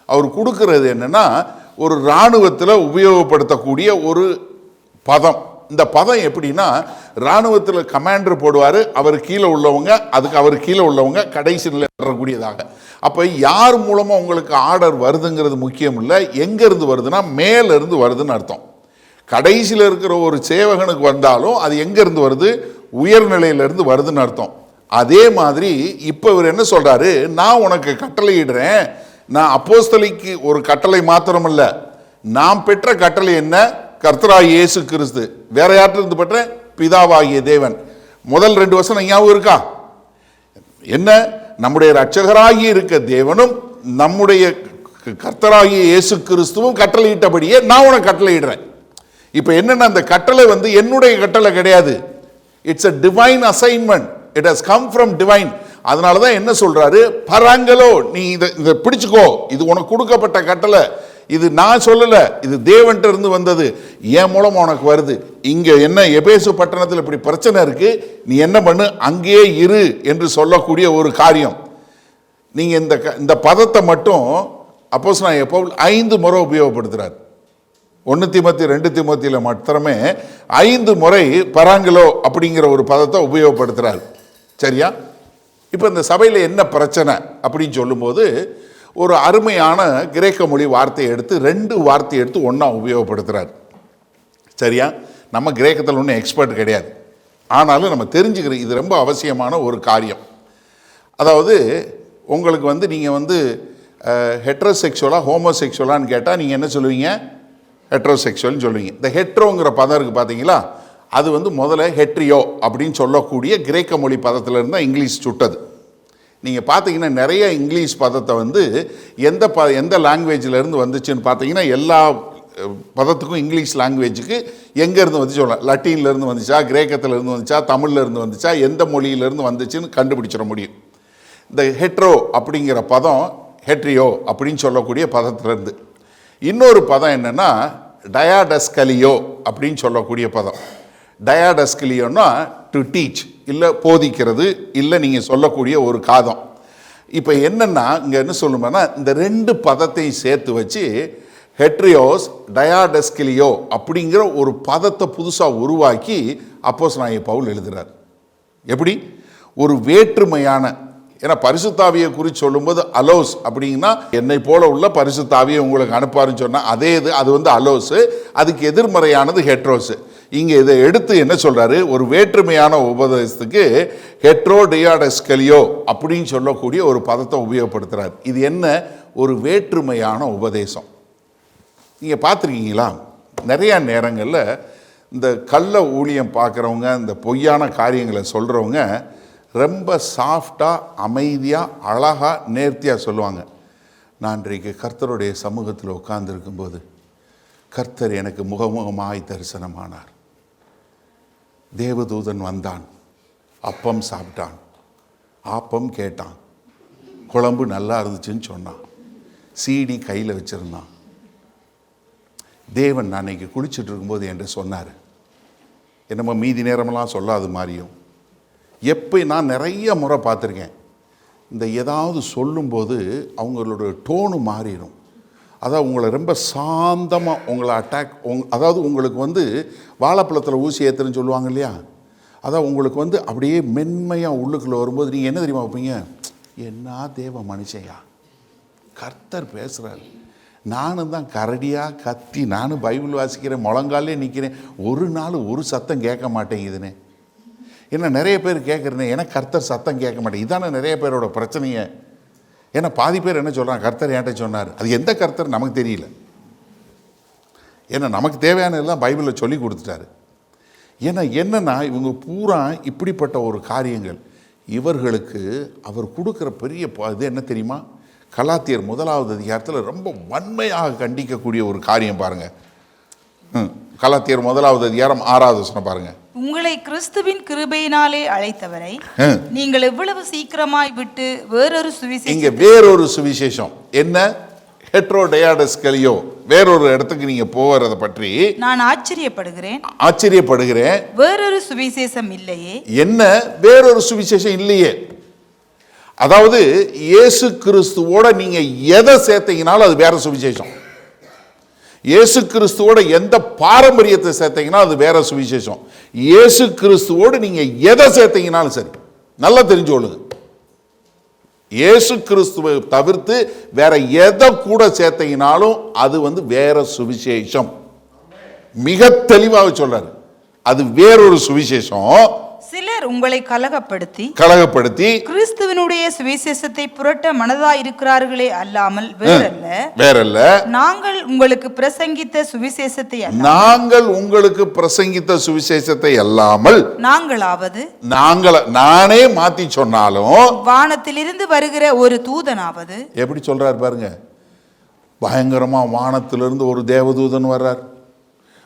அவர் கொடுக்கறது என்னன்னா ஒரு இராணுவத்தில் உபயோகப்படுத்தக்கூடிய ஒரு பதம். இந்த பதம் எப்படின்னா, இராணுவத்தில் கமாண்டர் போடுவார், அவர் கீழே உள்ளவங்க கடைசி நிலை வரக்கூடியதாக. அப்போ யார் மூலமாக உங்களுக்கு ஆர்டர் வருதுங்கிறது முக்கியம் இல்லை, எங்கேருந்து வருதுன்னா மேலேருந்து வருதுன்னு அர்த்தம். கடைசியில் இருக்கிற ஒரு சேவகனுக்கு வந்தாலும் அது எங்கேருந்து வருது? உயர்நிலையிலிருந்து வருதுன்னு அர்த்தம். அதே மாதிரி இப்போ இவர் என்ன சொல்றாரு? நான் உனக்கு கட்டளையிடுறேன். நான் அப்போஸ்தலிக்கு ஒரு கட்டளை மாத்திரமல்ல, நாம் பெற்ற கட்டளை என்ன? கர்த்தராகிய இயேசு கிறிஸ்து. வேற யார்கிட்ட பெற்ற? பிதாவாகிய தேவன். முதல் 2 வசனம் ஞாபகம் இருக்கா? என்ன? நம்முடைய இரட்சகராகி இருக்க தேவனும் நம்முடைய கர்த்தராகிய இயேசு கிறிஸ்துவும் கட்டளையிட்டபடியே நான் உனக்கு கட்டளையிடுறேன். இப்போ என்னன்னா, அந்த கட்டளை வந்து என்னுடைய கட்டளை கிடையாது. It's a divine assignment. It has come from divine. அதனால தான் என்ன சொல்றாரு? பராங்கலோ, நீ இதை பிடிச்சுக்கோ, இது உனக்கு கொடுக்கப்பட்ட கட்டளை, இது நான் சொல்லல, இது தேவன்கிட்ட இருந்து வந்தது, என் மூலம் உனக்கு வருது. இங்க என்ன எபேசு பட்டணத்தில் இப்படி பிரச்சனை இருக்கு, நீ என்ன பண்ணு, அங்கேயே இரு என்று சொல்லக்கூடிய ஒரு காரியம். நீங்க இந்த பதத்தை மட்டும் அப்போஸ்தலனாகிய பவுல் 5 முறை உபயோகப்படுத்துறார். 1 தீமோத்தி 2 தீமோத்தியில மாத்திரமே 5 முறை பராங்கலோ அப்படிங்கிற ஒரு பதத்தை உபயோகப்படுத்துறாரு. சரியா? இப்போ இந்த சபையில் என்ன பிரச்சனை அப்படின்னு சொல்லும்போது ஒரு அருமையான கிரேக்க மொழி வார்த்தையை எடுத்து 2 வார்த்தையை எடுத்து ஒன்றா உபயோகப்படுத்துகிறார். சரியா? நம்ம கிரேக்கத்தில் ஒன்றும் எக்ஸ்பர்ட் கிடையாது, ஆனாலும் நம்ம தெரிஞ்சுக்கிற இது ரொம்ப அவசியமான ஒரு காரியம். அதாவது உங்களுக்கு நீங்கள் ஹெட்ரோசெக்சுவலாக ஹோமோசெக்சுவலான்னு கேட்டால் நீங்கள் என்ன சொல்லுவீங்க? ஹெட்ரோசெக்சுவல்னு சொல்லுவீங்க. இந்த ஹெட்ரோங்கிற பதம் இருக்குது பார்த்தீங்களா, அது முதல்ல ஹெட்ரியோ அப்படின்னு சொல்லக்கூடிய கிரேக்க மொழி பதத்திலிருந்து தான் இங்கிலீஷ் சுட்டது. நீங்கள் பார்த்தீங்கன்னா நிறைய இங்கிலீஷ் பதத்தை எந்த லாங்குவேஜிலேருந்து வந்துச்சுன்னு பார்த்தீங்கன்னா எல்லா பதத்துக்கும் இங்கிலீஷ் லாங்குவேஜுக்கு எங்கேருந்து வந்து சொல்லலாம். லத்தீன்லேருந்து வந்துச்சா, கிரேக்கத்திலேருந்து வந்துச்சா, தமிழ்லேருந்து வந்துச்சா, எந்த மொழியிலேருந்து வந்துச்சுன்னு கண்டுபிடிச்சிட முடியும். இந்த ஹெட்ரோ அப்படிங்கிற பதம் ஹெட்ரியோ அப்படின்னு சொல்லக்கூடிய பதத்திலேருந்து. இன்னொரு பதம் என்னென்னா டயாடஸ்கலியோ அப்படின்னு சொல்லக்கூடிய பதம். டயாடஸ்கலியோன்னா டு டீச், இல்லை போதிக்கிறது, இல்லை நீங்கள் சொல்லக்கூடிய ஒரு காதம். இப்போ என்னென்னா இங்கே என்ன சொல்லுவோம்னா இந்த 2 பதத்தையும் சேர்த்து வச்சு ஹெட்ரியோஸ் டயாடஸ்கிலியோ அப்படிங்கிற ஒரு பதத்தை புதுசாக உருவாக்கி அப்போஸ்தலனாகிய பவுல் எழுதுகிறார். எப்படி? ஒரு வேற்றுமையான, ஏன்னா பரிசுத்தாவியை குறித்து சொல்லும்போது அலோஸ் அப்படின்னா என்னை போல உள்ள பரிசுத்தாவியை உங்களுக்கு அனுப்பாருன்னு சொன்னால் அதே அது அலோஸு, அதுக்கு எதிர்மறையானது ஹெட்ரோஸு. இங்கே இதை எடுத்து என்ன சொல்கிறாரு? ஒரு வேற்றுமையான உபதேசத்துக்கு ஹெட்ரோ டியாடஸ்கலியோ அப்படின்னு சொல்லக்கூடிய ஒரு பதத்தை உபயோகப்படுத்துகிறார். இது என்ன? ஒரு வேற்றுமையான உபதேசம். நீங்கள் பார்த்துருக்கீங்களா? நிறையா நேரங்களில் இந்த கள்ள ஊழியம் பார்க்குறவங்க, இந்த பொய்யான காரியங்களை சொல்கிறவங்க ரொம்ப சாஃப்டாக, அமைதியாக, அழகாக, நேர்த்தியாக சொல்லுவாங்க. நான் இன்றைக்கு கர்த்தருடைய சமூகத்தில் உட்கார்ந்துருக்கும்போது கர்த்தர் எனக்கு முகமுகமாய் தரிசனமானார். தேவதூதன் வந்தான், அப்பம் சாப்பிட்டான், ஆப்பம் கேட்டான், குழம்பு நல்லா இருந்துச்சுன்னு சொன்னான், சீடி கையில் வச்சுருந்தான். தேவன் நான் இன்னைக்கு குளிச்சுட்டு இருக்கும்போது என்கிட்ட சொன்னார். என்னமோ மீதி நேரமெல்லாம் சொல்லாது மாதிரியும். எப்போ நான் நிறைய முறை பார்த்துருக்கேன், இந்த ஏதாவது சொல்லும்போது அவங்களோட டோனு மாறிடும். அதாவது உங்களை ரொம்ப சாந்தமாக உங்களை அதாவது உங்களுக்கு வாழைப்பழத்தில் ஊசி ஏற்றுன்னு சொல்லுவாங்க இல்லையா, அதான் உங்களுக்கு அப்படியே மென்மையாக உள்ளுக்குள்ளே வரும்போது நீங்கள் என்ன தெரியுமா வைப்பீங்க? என்ன தேவ மனுஷையா, கர்த்தர் பேசுகிறாரு. நானும் தான் கரடியாக கத்தி, நானும் பைபிள் வாசிக்கிறேன், முழங்காலே நிற்கிறேன், ஒரு நாள் ஒரு சத்தம் கேட்க மாட்டேங்குதுன்னு. ஏன்னா நிறைய பேர் கேட்குறேனே, எனக்கு கர்த்தர் சத்தம் கேட்க மாட்டேன். இதானே நிறைய பேரோட பிரச்சனையே. ஏன்னா பாதி பேர் என்ன சொல்கிறாங்க? கர்த்தர் என்கிட்ட சொன்னார். அது எந்த கர்த்தர் நமக்கு தெரியல. ஏன்னா நமக்கு தேவையான எல்லாம் பைபிளில் சொல்லி கொடுத்துட்டாரு. ஏன்னா என்னென்னா இவங்க பூரா இப்படிப்பட்ட ஒரு காரியங்கள் இவர்களுக்கு அவர் கொடுக்குற பெரிய இது என்ன தெரியுமா? கலாத்தியர் 1வது அதிகாரத்தில் ரொம்ப வன்மையாக கண்டிக்கக்கூடிய ஒரு காரியம் பாருங்கள். கலாத்தியர் 1வது அதிகாரம் 6வது வசனம் பாருங்கள். உங்களை கிறிஸ்துவின் கிருபையினாலே அழைத்தவரை நீங்கள் எவ்வளவு சீக்கிரமாய் விட்டு வேறொரு சுவிசேஷம். இங்க வேறொரு சுவிசேஷம் என்ன? ஹெட்ரோடயாடஸ்கலியோ, வேறொரு இடத்துக்கு நீங்க போறத பற்றி நான் ஆச்சரியப்படுகிறேன். வேறொரு சுவிசேஷம் இல்லையே. என்ன வேறொரு சுவிசேஷம் இல்லையே? அதாவது இயேசு கிறிஸ்துவோட நீங்க எதை சேர்த்தீங்கனாலும் அது வேற சுவிசேஷம். இயேசு கிறிஸ்துவோட எந்த பாரம்பரியத்தை சேர்த்தீங்கன்னா அது வேற சுவிசேஷம். இயேசு கிறிஸ்துவோடு நீங்க எதை சேர்த்தீங்கனாலும் சரி, நல்லா தெரிஞ்சுக்கொள்ளுங்க. இயேசு கிறிஸ்துவை தவிர்த்து வேற எதை கூட சேர்த்தீங்கனாலும் அது வேற சுவிசேஷம். மிக தெளிவாக சொல்றாரு, அது வேறொரு சுவிசேஷம். சிலர் உங்களை கலகப்படுத்தி கிறிஸ்துவினுடைய சுவிசேஷத்தை புரட்ட மனதா இருக்கிறார்களே அல்லாமல் வேறல்ல. நாங்கள் உங்களுக்கு பிரசங்கித்த சுவிசேஷத்தை அல்லாமல் நானே மாத்தி சொன்னாலும் வானத்திலிருந்து வருகிற ஒரு தூதனாவது. எப்படி சொல்றாரு பாருங்க, பயங்கரமா வானத்திலிருந்து ஒரு தேவதூதன் வர்றார்.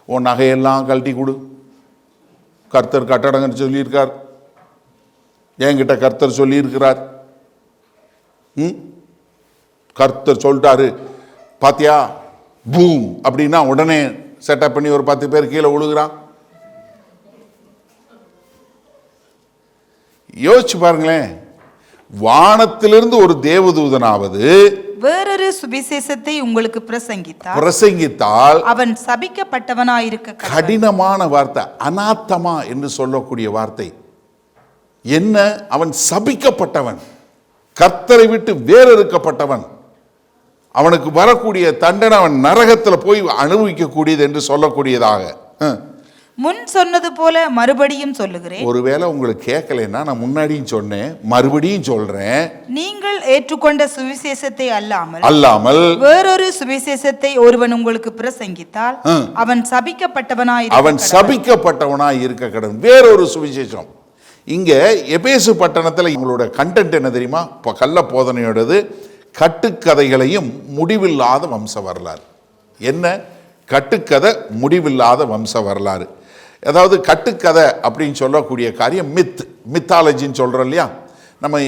உன் நகையெல்லாம் கழட்டி கொடு, கர்த்தர் கட்டடங்கன்னு சொல்லியிருக்கார், என்கிட்ட கர்த்தர் சொல்லியிருக்கிறார். கர்த்தர் சொல்லிட்டாரு பாத்தியா, பூம் அப்படின்னா உடனே செட்டப் பண்ணி ஒரு 10 பேர் கீழே விழுகிறான். யோசிச்சு பாருங்களேன், வானத்திலிருந்து ஒரு தேவதூதனாவது வேறொரு சுவிசேஷத்தை உங்களுக்கு பிரசங்கித்தால் அவன் சபிக்கப்பட்டவனாயிருக்க கடவன். கடினமான வார்த்தை, அனாத்தமா என்று சொல்லக்கூடிய வார்த்தை என்ன? அவன் சபிக்கப்பட்டவன், கர்த்தரை விட்டு வேறறுக்கப்பட்டவன், அவனுக்கு வரக்கூடிய தண்டனை அவன் நரகத்தில் போய் அனுபவிக்கக்கூடியது என்று சொல்லக்கூடியதாக. முன் சொன்னது போல மறுபடியும் சொல்லுகிறேன். ஒருவேளை உங்களுக்கு கேட்கலைன்னா நான் முன்னாடியும் சொன்னேன், மறுபடியும் சொல்றேன். நீங்கள் ஏற்றுக்கொண்ட சுவிசேஷத்தை அல்லாமல் வேறொரு சுவிசேஷத்தை ஒருவன் உங்களுக்கு பிரசங்கித்தால் அவன் சபிக்கப்பட்டவனாய் இருக்க கடவன். வேறொரு சுவிசேஷம். இங்க எபேசு பட்டணத்தில் இவங்களோட கண்டென்ட் என்ன தெரியுமா? கள்ள போதனையோடது கட்டுக்கதைகளையும் முடிவில்லாத வம்ச வரலாறு. என்ன கட்டுக்கதை? முடிவில்லாத வம்ச வரலாறு. அதாவது கட்டுக்கதை அப்படின்னு சொல்லக்கூடிய காரியம் மித்தாலஜின்னு சொல்கிறோம் இல்லையா? நம்ம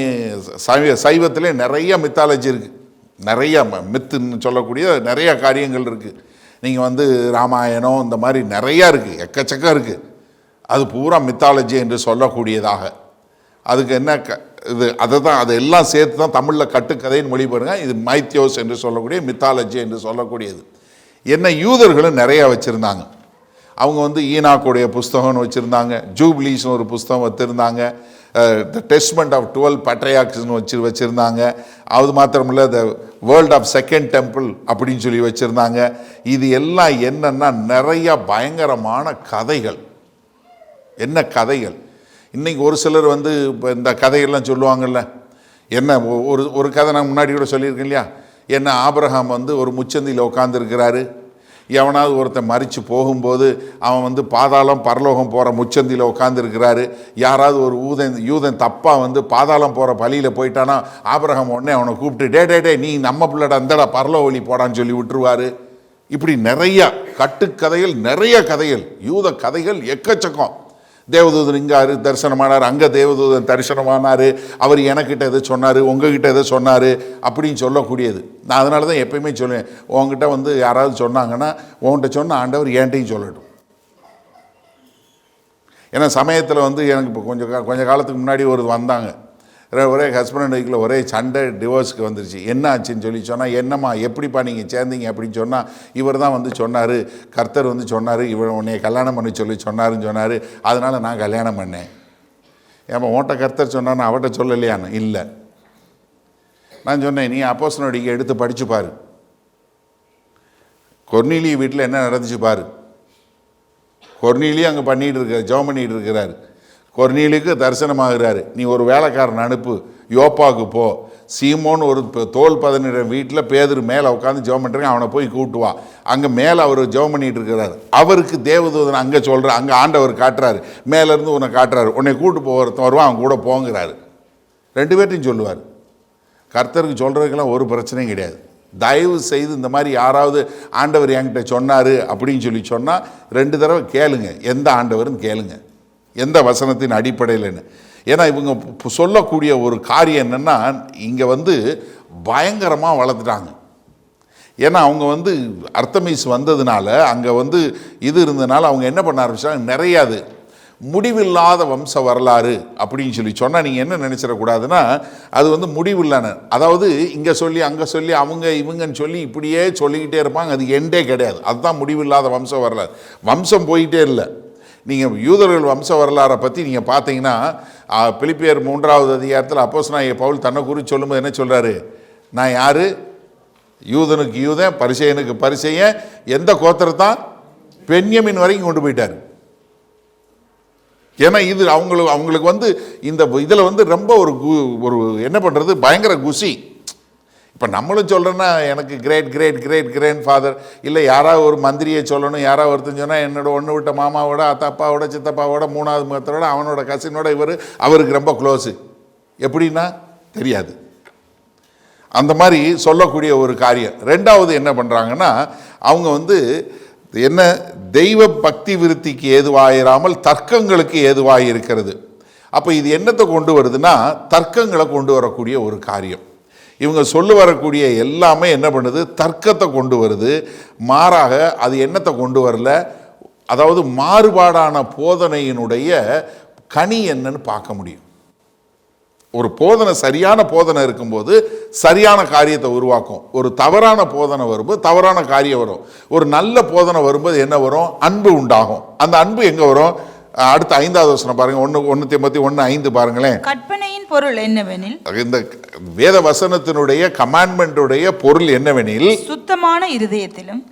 சைவத்திலே நிறைய மித்தாலஜி இருக்குது, நிறைய மித்துன்னு சொல்லக்கூடிய நிறைய காரியங்கள் இருக்குது. நீங்கள் ராமாயணம் இந்த மாதிரி நிறையா இருக்குது, எக்கச்சக்கம் இருக்குது. அது பூரா மித்தாலஜி என்று சொல்லக்கூடியதாக. அதுக்கு என்ன இது? அதை எல்லாம் சேர்த்து தான் தமிழில் கட்டுக்கதைன்னு மொழிபெறுங்க. இது மைத்தியோஸ் என்று சொல்லக்கூடிய மித்தாலஜி என்று சொல்லக்கூடியது. என்ன யூதர்களும் நிறையா வச்சுருந்தாங்க. அவங்க ஈனாக்குடைய புஸ்தகம்னு வச்சுருந்தாங்க, ஜூப்ளீஸ்னு ஒரு புஸ்தகம் வச்சுருந்தாங்க, த டெஸ்ட்மெண்ட் ஆஃப் 12 பட்ரையாக்ஸ்னு வச்சுருந்தாங்க. அது மாத்திரமில்லை, the world of second temple அப்படின்னு சொல்லி வச்சுருந்தாங்க. இது எல்லாம் என்னன்னா நிறையா பயங்கரமான கதைகள். என்ன கதைகள்? இன்றைக்கி ஒரு சிலர் இப்போ இந்த கதைகள்லாம் சொல்லுவாங்கள்ல. என்ன ஒரு கதை நான் முன்னாடி கூட சொல்லியிருக்கேன் இல்லையா? என்ன ஆபிரகாம் ஒரு முச்சந்தியில் உட்காந்துருக்கிறாரு. எவனாவது ஒருத்தன் மறித்து போகும்போது அவன் பாதாளம் பரலோகம் போகிற முச்சந்தியில் உட்காந்துருக்கிறாரு. யாராவது ஒரு யூதன் தப்பாக பாதாளம் போகிற பலியில் போயிட்டானா ஆபிரகாம் உடனே அவனை கூப்பிட்டு டே நீ நம்ம பிள்ளைடா இந்தடா பரலோ வழி போடான்னு சொல்லி விட்டுருவார். இப்படி நிறைய கட்டுக்கதைகள், நிறைய கதைகள், யூத கதைகள் எக்கச்சக்கம். தேவதூதன் இங்கே தரிசனமானார், அங்கே தேவதூதன் தரிசனமானார், அவர் எனக்கிட்ட எதை சொன்னார், உங்ககிட்ட எதை சொன்னார் அப்படின்னு சொல்லக்கூடியது. நான் அதனால தான் எப்பயுமே சொல்லுவேன், உங்ககிட்ட யாராவது சொன்னாங்கன்னா உங்கள்கிட்ட சொன்ன ஆண்டவர் என்கிட்டையும் சொல்லட்டும். ஏன்னா சமயத்தில் எனக்கு இப்போ கொஞ்ச காலத்துக்கு முன்னாடி வந்தாங்க. ஒரே ஹஸ்பண்ட் அண்ட் ஒய்ஃபில் ஒரே சண்டை, டிவோர்ஸ்க்கு வந்துருச்சு. என்ன ஆச்சுன்னு சொல்லி சொன்னால், என்னம்மா எப்படிப்பா நீங்கள் சேர்ந்தீங்க அப்படின்னு சொன்னால், இவர் தான் சொன்னார், கர்த்தர் சொன்னார், இவர் உன்னைய கல்யாணம் பண்ணி சொல்லி சொன்னாருன்னு சொன்னார், அதனால் நான் கல்யாணம் பண்ணேன். ஏமா உன்ட்ட கர்த்தர் சொன்னான்னு அவட்ட சொல்லலையான்னு? இல்லை. நான் சொன்னேன், நீ அப்போஸ்தலனுடைய எடுத்து படித்து பாரு, கொர்நீலி வீட்டில் என்ன நடந்துச்சு பாரு. கொர்நீலி அங்கே பண்ணிகிட்டு இருக்கார், ஜெபம் பண்ணிகிட்டு இருக்கிறாரு. கொர்நீலிக்கு தரிசனமாகிறாரு, நீ ஒரு வேலைக்காரன் அனுப்பு, யோப்பாவுக்கு போ, சீமோன்னு ஒரு தோல் 17 வீட்டில் பேதுரு மேலே உட்காந்து ஜெபம் பண்ணுறேன், அவனை போய் கூப்பிட்டு வா. அங்கே மேலே அவர் ஜெபம் பண்ணிகிட்டு இருக்கிறாரு. அவருக்கு தேவதூதன் அங்கே சொல்கிறார், அங்கே ஆண்டவர் காட்டுறாரு, மேலேருந்து உன்னை காட்டுறாரு, உன்னை கூப்பிட்டு ஒருத்தன் வருவான், அவன் கூட போங்கிறாரு. 2 பேர்ட்டையும் சொல்லுவார். கர்த்தருக்கு சொல்கிறதுக்கெல்லாம் ஒரு பிரச்சனையும் கிடையாது. தயவு செய்து இந்த மாதிரி யாராவது ஆண்டவர் என்கிட்ட சொன்னார் அப்படின்னு சொல்லி சொன்னால் 2 தடவை கேளுங்க, எந்த ஆண்டவர்னு கேளுங்க, எந்த வசனத்தின் அடிப்படையில்னு. ஏன்னா இவங்க சொல்லக்கூடிய ஒரு காரியம் என்னென்னா, இங்கே பயங்கரமாக வளர்த்துட்டாங்க. ஏன்னா அவங்க அர்த்தமீஸ் வந்ததுனால, அங்கே இது இருந்ததுனால அவங்க என்ன பண்ண ஆரம்பிச்சாங்க, நிறையாது முடிவில்லாத வம்ச வரலாறு அப்படின்னு சொல்லி சொன்னால் நீங்கள் என்ன நினச்சிடக்கூடாதுன்னா, அது முடிவில்லான, அதாவது இங்கே சொல்லி அங்கே சொல்லி அவங்க இவங்கன்னு சொல்லி இப்படியே சொல்லிக்கிட்டே இருப்பாங்க, அது எண்டே கிடையாது. அதுதான் முடிவில்லாத வம்ச வரலாறு. வம்சம் போயிட்டே இல்லை. நீங்கள் யூதர்கள் வம்ச வரலாறை பற்றி நீங்கள் பார்த்தீங்கன்னா, பிலிப்பியர் 3வது அதிகாரத்தில் அப்போஸ்தலனாகிய பவுல் தன்னை குறித்து சொல்லும்போது என்ன சொல்கிறாரு? நான் யார்? யூதனுக்கு யூதன், பரிசேயனுக்கு பரிசேயன், எந்த கோத்திரத்தான்? பென்யமின் வரைக்கும் கொண்டு போயிட்டார். ஏன்னா இது அவங்களுக்கு இந்த இதில் ரொம்ப ஒரு என்ன பண்ணுறது, பயங்கர குசி. இப்போ நம்மளும் சொல்கிறேன்னா, எனக்கு கிரேட் ஃபாதர் இல்லை யாராவது ஒரு மந்திரியை சொல்லணும், யாராவது ஒருத்தன் சொன்னால் என்னோட ஒன்று விட்ட மாமாவோட, அத்தாப்பாவோட, சித்தப்பாவோட, 3வது மகத்தரோட, அவனோட கசினோட அவருக்கு ரொம்ப க்ளோஸு. எப்படின்னா தெரியாது. அந்த மாதிரி சொல்லக்கூடிய ஒரு காரியம். 2வது என்ன பண்ணுறாங்கன்னா, அவங்க என்ன, தெய்வ பக்தி விருத்திக்கு ஏதுவாயிராமல் தர்க்கங்களுக்கு ஏதுவாக இருக்கிறது. அப்போ இது என்னத்தை கொண்டு வருதுன்னா, தர்க்கங்களை கொண்டு வரக்கூடிய ஒரு காரியம். இவங்க சொல்ல வரக்கூடிய எல்லாமே என்ன பண்ணுது, தர்க்கத்தை கொண்டு வருது. மாறாக அது என்னத்தை கொண்டு வரல, அதாவது மாறுபாடான போதனையினுடைய கனி என்னன்னு பார்க்க முடியும். ஒரு போதனை, சரியான போதனை இருக்கும்போது சரியான காரியத்தை உருவாக்கும். ஒரு தவறான போதனை வரும்போது தவறான காரியம் வரும். ஒரு நல்ல போதனை வரும்போது என்ன வரும்? அன்பு உண்டாகும். அந்த அன்பு எங்க வரும்? அடுத்த 5வது வசனம் பாருங்க. 1 தீமோத்தேயு 1:5 பாருங்களேன். கற்பனையின் பொருள் என்னவெனில், இந்த வேத வசனத்தினுடைய கமாண்ட்மெண்டுடைய பொருள் என்னவெனில், சுத்தமான இருதயத்திலும்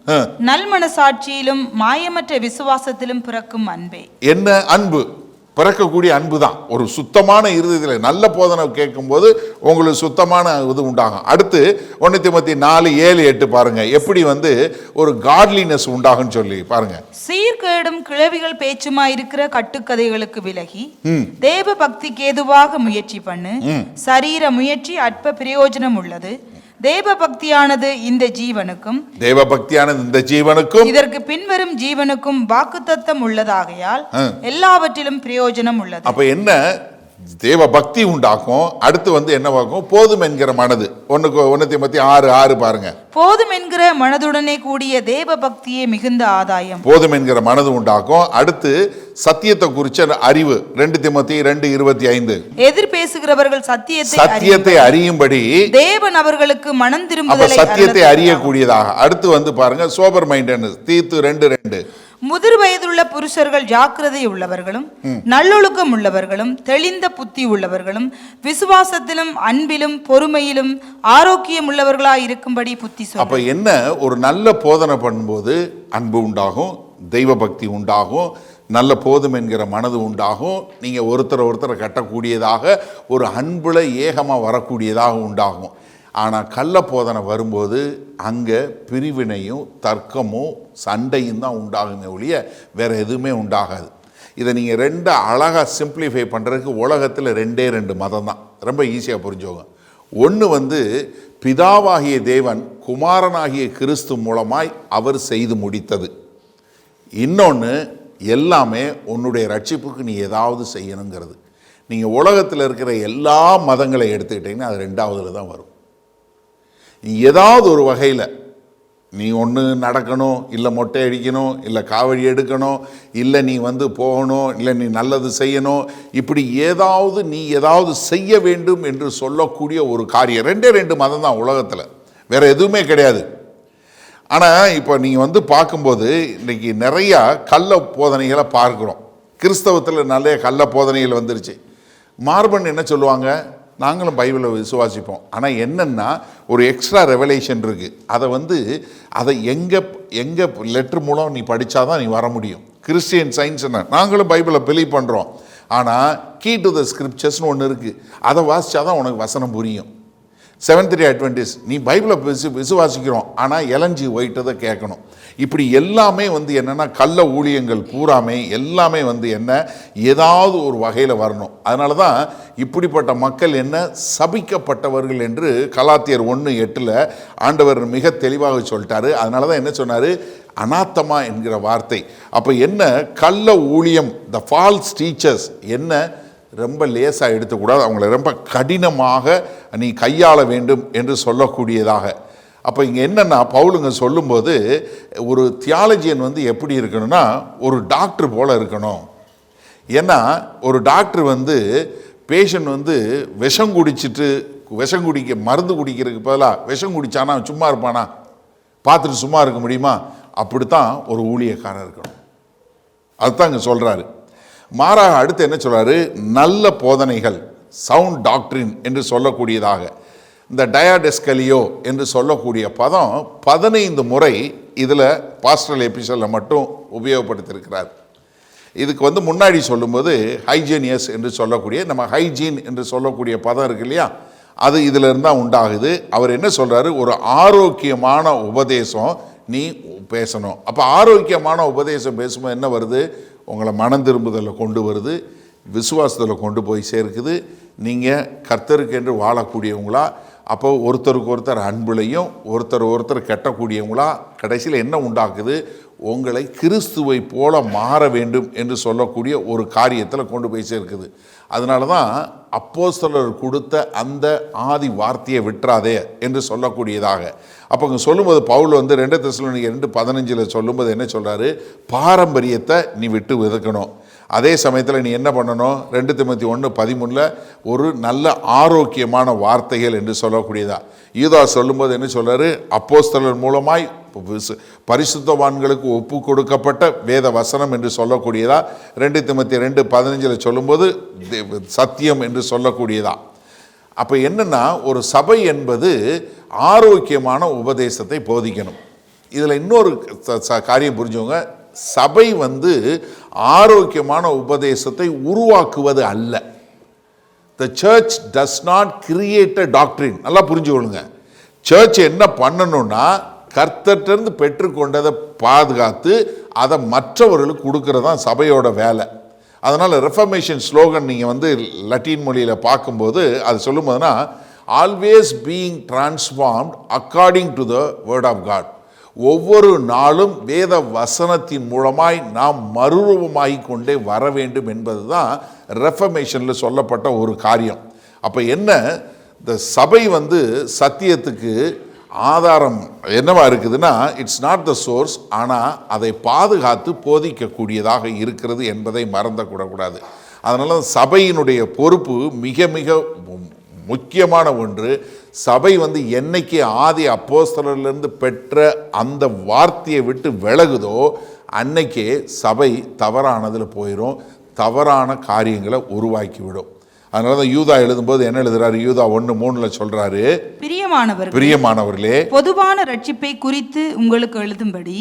நல்மனசாட்சியிலும் மாயமற்ற விசுவாசத்திலும் பிறக்கும் அன்பே. என்ன அன்பு? பிறக்கக்கூடிய அன்பு தான். ஒரு சுத்தமான இருதயத்தில் நல்ல போதனை கேட்கும்போது உங்களுக்கு சுத்தமான இது உண்டாகும். அடுத்து 1 தீமோத்தேயு 4:7-8 பாருங்க. எப்படி ஒரு காட்லினஸ் உண்டாகும் சொல்லி பாருங்க. சீர்கேடும் கிழவிகள் பேச்சுமா இருக்கிற கட்டுக்கதைகளுக்கு விலகி தேவ பக்திக்கு ஏதுவாக முயற்சி பண்ணு. சரீர முயற்சி அற்ப பிரயோஜனம் உள்ளது. தேவ பக்தியானது இந்த ஜீவனுக்கும் இதற்கு பின்வரும் ஜீவனுக்கும் வாக்குத்தத்தம் உள்ளதாகையால் எல்லாவற்றிலும் பிரயோஜனம் உள்ளது. அப்ப என்ன? தேவ பக்தி உண்டாக்கும். அடுத்து என்னவாகும்? போதும் என்கிற மனது. 1 தீமோத்தேயு 6:6 பாருங்க. போதும் என்கிற மனதுடனே கூடிய தேவ பக்தியே மிகுந்த ஆதாயம். போதும் என்கிற மனது உண்டாக்கும். அடுத்து சத்தியத்தை குறிச்ச அறிவு. 2 தீமோத்தேயு 2:25. எதிர் பேசுகிறவர்கள் சத்தியத்தை அறியும்படி தேவன் அவர்களுக்கு மனம் திரும்புதலை சத்தியத்தை அறியக்கூடியதாக. அடுத்து பாருங்க, சோபர் மைண்டட். தீத்து 2:2. முதிர் வயதுள்ள புருஷர்கள் ஜாக்கிரதை உள்ளவர்களும் நல்லொழுக்கம் உள்ளவர்களும் தெளிந்த புத்தி உள்ளவர்களும் விசுவாசத்திலும் அன்பிலும் பொறுமையிலும் ஆரோக்கியம் உள்ளவர்களாய் இருக்கும்படி புத்தி சொல்ல. அப்ப என்ன? ஒரு நல்ல போதனை பண்ணும்போது அன்பு உண்டாகும், தெய்வ பக்தி உண்டாகும், நல்ல போதும் என்கிற மனது உண்டாகும். நீங்க ஒருத்தரை கட்டக்கூடியதாக, ஒரு அன்புல ஏகமா வரக்கூடியதாக உண்டாகும். ஆனால் கள்ள போதனை வரும்போது அங்கே பிரிவினையும் தர்க்கமும் சண்டையும் தான் உண்டாகுமே ஒழிய வேற எதுவுமே உண்டாகாது. இதை நீங்கள் 2 அழகாக சிம்பிளிஃபை பண்ணுறதுக்கு உலகத்தில் 2 மதம் தான். ரொம்ப ஈஸியாக புரிஞ்சுக்கோங்க. ஒன்று பிதாவாகிய தேவன் குமாரனாகிய கிறிஸ்து மூலமாய் அவர் செய்து முடித்தது. இன்னொன்று எல்லாமே உன்னுடைய ரட்சிப்புக்கு நீ ஏதாவது செய்யணுங்கிறது. நீங்கள் உலகத்தில் இருக்கிற எல்லா மதங்களை எடுத்துக்கிட்டிங்கன்னா அது 2வதுல தான் வரும். நீ ஏதாவது ஒரு வகையில் நீ ஒன்று நடக்கணும், இல்லை மொட்டை அடிக்கணும், இல்லை காவடி எடுக்கணும், இல்லை நீ போகணும், இல்லை நீ நல்லது செய்யணும், இப்படி நீ ஏதாவது செய்ய வேண்டும் என்று சொல்லக்கூடிய ஒரு காரியம் 2 மதம் தான் உலகத்தில், வேற எதுவுமே கிடையாது. ஆனால் இப்போ நீங்கள் பார்க்கும்போது இன்றைக்கி நிறையா கள்ள போதனைகளை பார்க்குறோம். கிறிஸ்தவத்தில் நிறைய கள்ள போதனைகள் வந்துருச்சு. மார்பன் என்ன சொல்லுவாங்க? நாங்களும் பைபிளை விசுவாசிப்போம். ஆனால் என்னென்னா ஒரு எக்ஸ்ட்ரா ரெவலேஷன் இருக்குது. அதை எங்கே லெட்ரு மூலம் நீ படித்தாதான் நீ வர முடியும். கிறிஸ்டியன் சயின்ஸ் என்ன? நாங்களும் பைபிளை பிலீவ் பண்ணுறோம். ஆனால் கீ டு த ஸ்கிரிப்சர்ஸ்னு ஒன்று இருக்குது. அதை வாசித்தாதான் உனக்கு வசனம் புரியும். செவன்த் டே அட்வென்டிஸ்ட் நீ பைபிளை விசுவாசிக்கிறோம், ஆனால் எலஞ்சி ஒயிட்டதை கேட்கணும். இப்படி எல்லாமே என்னென்னா கள்ள ஊழியங்கள் பூராமே எல்லாமே என்ன ஏதாவது ஒரு வகையில் வரணும். அதனால தான் இப்படிப்பட்ட மக்கள் என்ன சபிக்கப்பட்டவர்கள் என்று கலாத்தியர் 1:8 ஆண்டவர் மிக தெளிவாக சொல்லிட்டாரு. அதனால தான் என்ன சொன்னார்? அனாத்தமா என்கிற வார்த்தை. அப்போ என்ன? கள்ள ஊழியம், த ஃபால்ஸ் டீச்சர்ஸ் என்ன ரொம்ப லேசாக எடுத்துக்கூடாது. அவங்கள ரொம்ப கடினமாக நீ கையாள வேண்டும் என்று சொல்லக்கூடியதாக. அப்போ இங்கே என்னென்னா பவுலுங்க சொல்லும்போது ஒரு தியாலஜியன் எப்படி இருக்கணும்னா ஒரு டாக்டர் போல் இருக்கணும். ஏன்னா ஒரு டாக்டர் பேஷண்ட் விஷம் குடிக்க மருந்து குடிக்கிறதுக்கு பதிலாக விஷம் குடித்தானா சும்மா இருப்பானா? பார்த்துட்டு சும்மா இருக்க முடியுமா? அப்படித்தான் ஒரு ஊழியக்காரர் இருக்கணும். அதுதான் இங்கே சொல்கிறாரு. மாறாக அடுத்து என்ன சொல்கிறாரு? நல்ல போதனைகள், சவுண்ட் டாக்டரின் என்று சொல்லக்கூடியதாக. இந்த டயாடெஸ்கலியோ என்று சொல்லக்கூடிய பதம் 15 முறை இதில் பாஸ்டரல் எபிசோடில் மட்டும் உபயோகப்படுத்தியிருக்கிறார். இதுக்கு முன்னாடி சொல்லும்போது ஹைஜீனியஸ் என்று சொல்லக்கூடிய நம்ம ஹைஜீன் என்று சொல்லக்கூடிய பதம் இருக்கு இல்லையா, அது இதில் இருந்தால் உண்டாகுது. அவர் என்ன சொல்கிறாரு? ஒரு ஆரோக்கியமான உபதேசம் நீ பேசணும். அப்போ ஆரோக்கியமான உபதேசம் பேசும்போது என்ன வருது? உங்களை மனம் திரும்புதலில் கொண்டு வருது, விசுவாசத்தில் கொண்டு போய் சேர்க்குது. நீங்கள் கர்த்தருக்கு என்று வாழக்கூடியவங்களா, அப்போ ஒருத்தருக்கு ஒருத்தர் அன்புலையும் ஒருத்தர் கெட்டக்கூடியவங்களா, கடைசியில் என்ன உண்டாக்குது? உங்களை கிறிஸ்துவை போல மாற வேண்டும் என்று சொல்லக்கூடிய ஒரு காரியத்தில் கொண்டு போய் சேர்க்குது. அதனால தான் அப்போஸ்தலர் கொடுத்த அந்த ஆதி வார்த்தையை விட்டுறாதே என்று சொல்லக்கூடியதாக. அப்போ இங்கே சொல்லும்போது பவுல் 2 தெசலோனிக்கர் 2:15 சொல்லும்போது என்ன சொல்கிறாரு? பாரம்பரியத்தை நீ விட்டு விதக்கணும். அதே சமயத்தில் நீ என்ன பண்ணணும்? 2 தீமோத்தேயு 1:13 ஒரு நல்ல ஆரோக்கியமான வார்த்தைகள் என்று சொல்லக்கூடியதா. யூதா சொல்லும்போது என்ன சொல்றாரு? அப்போஸ்தலர் மூலமாய் பரிசுத்தவான்களுக்கு ஒப்பு கொடுக்கப்பட்ட வேத வசனம் என்று சொல்லக்கூடியதா. 2 தீமோத்தேயு 2:15 சொல்லும்போது சத்தியம் என்று சொல்லக்கூடியதா. அப்போ என்னன்னா, ஒரு சபை என்பது ஆரோக்கியமான உபதேசத்தை போதிக்கணும். இதில் இன்னொரு காரியம் புரிஞ்சவங்க, சபை ஆரோக்கியமான உபதேசத்தை உருவாக்குவது அல்ல. The church does not create a doctrine. நல்லா புரிஞ்சுக்கொள்ளுங்க. சர்ச் என்ன பண்ணணும்னா, கர்த்தர்கிட்டருந்து பெற்றுக்கொண்டதை பாதுகாத்து அதை மற்றவர்களுக்கு கொடுக்கறது தான் சபையோட வேலை. அதனால் ரெஃபர்மேஷன் ஸ்லோகன் நீங்கள் லத்தீன் மொழியில் பார்க்கும்போது அது சொல்லும்போதுனா, always being transformed according to the word of God. ஒவ்வொரு நாளும் வேத வசனத்தின் மூலமாய் நாம் மறுரூபமாகி கொண்டே வர வேண்டும் என்பது தான் ரெஃபர்மேஷனில் சொல்லப்பட்ட ஒரு காரியம். அப்போ என்ன, இந்த சபை சத்தியத்துக்கு ஆதாரம் என்னவா இருக்குதுன்னா, இட்ஸ் நாட் த சோர்ஸ், ஆனால் அதை பாதுகாத்து போதிக்கக்கூடியதாக இருக்கிறது என்பதை மறந்துவிடக்கூடாது. அதனால சபையினுடைய பொறுப்பு மிக மிக முக்கியமான ஒன்று. சபை என்னைக்கு ஆதி அப்போஸ்தலரிலிருந்து பெற்ற அந்த வார்த்தையை விட்டு விலகுதோ அன்னைக்கே சபை தவறானதில் போயிடும், தவறான காரியங்களை உருவாக்கிவிடும். அதனால தான் யூதா எழுதும்போது என்ன எழுதுறாரு? யூதா 1:3 சொல்றாரு, பிரியமானவர்களே, பொதுவான ரட்சிப்பை குறித்து உங்களுக்கு எழுதும்படி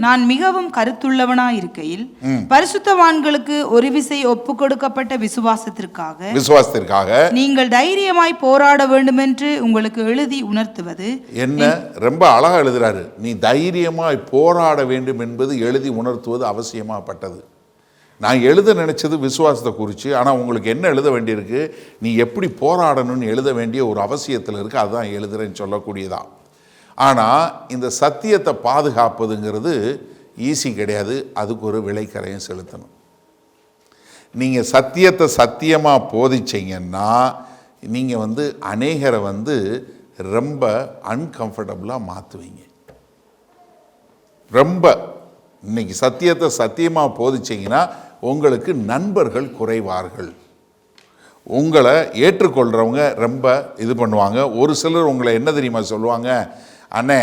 நான் மிகவும் கருத்துள்ளவனாய் இருக்கையில் பரிசுத்தவான்களுக்கு ஒரு விசை ஒப்பு கொடுக்கப்பட்ட விசுவாசத்திற்காக நீங்கள் தைரியமாய் போராட வேண்டும் என்று உங்களுக்கு எழுதி உணர்த்துவது. என்ன ரொம்ப அழகா எழுதுறாரு. நீ தைரியமாய் போராட வேண்டும் என்பது எழுதி உணர்த்துவது அவசியமாப்பட்டது. நான் எழுத நினைச்சது விசுவாசத்தை குறித்து, ஆனால் உங்களுக்கு என்ன எழுத வேண்டியிருக்கு, நீ எப்படி போராடணும்னு எழுத வேண்டிய ஒரு அவசியத்தில் இருக்குது. அதுதான் எழுதுறேன்னு சொல்லக்கூடியதான். ஆனால் இந்த சத்தியத்தை பாதுகாப்பதுங்கிறது ஈஸி கிடையாது. அதுக்கு ஒரு விலைக்கரையும் செலுத்தணும். நீங்கள் சத்தியத்தை சத்தியமாக போதிச்சிங்கன்னா நீங்கள் அநேகரை ரொம்ப அன்கம்ஃபர்டபுளாக மாற்றுவீங்க. ரொம்ப இன்னைக்கு சத்தியத்தை சத்தியமாக போதிச்சிங்கன்னா உங்களுக்கு நண்பர்கள் குறைவார்கள். உங்களை ஏற்றுக்கொள்கிறவங்க ரொம்ப இது பண்ணுவாங்க. ஒரு சிலர் உங்களை என்ன தெரியுமா சொல்லுவாங்க? அண்ணே,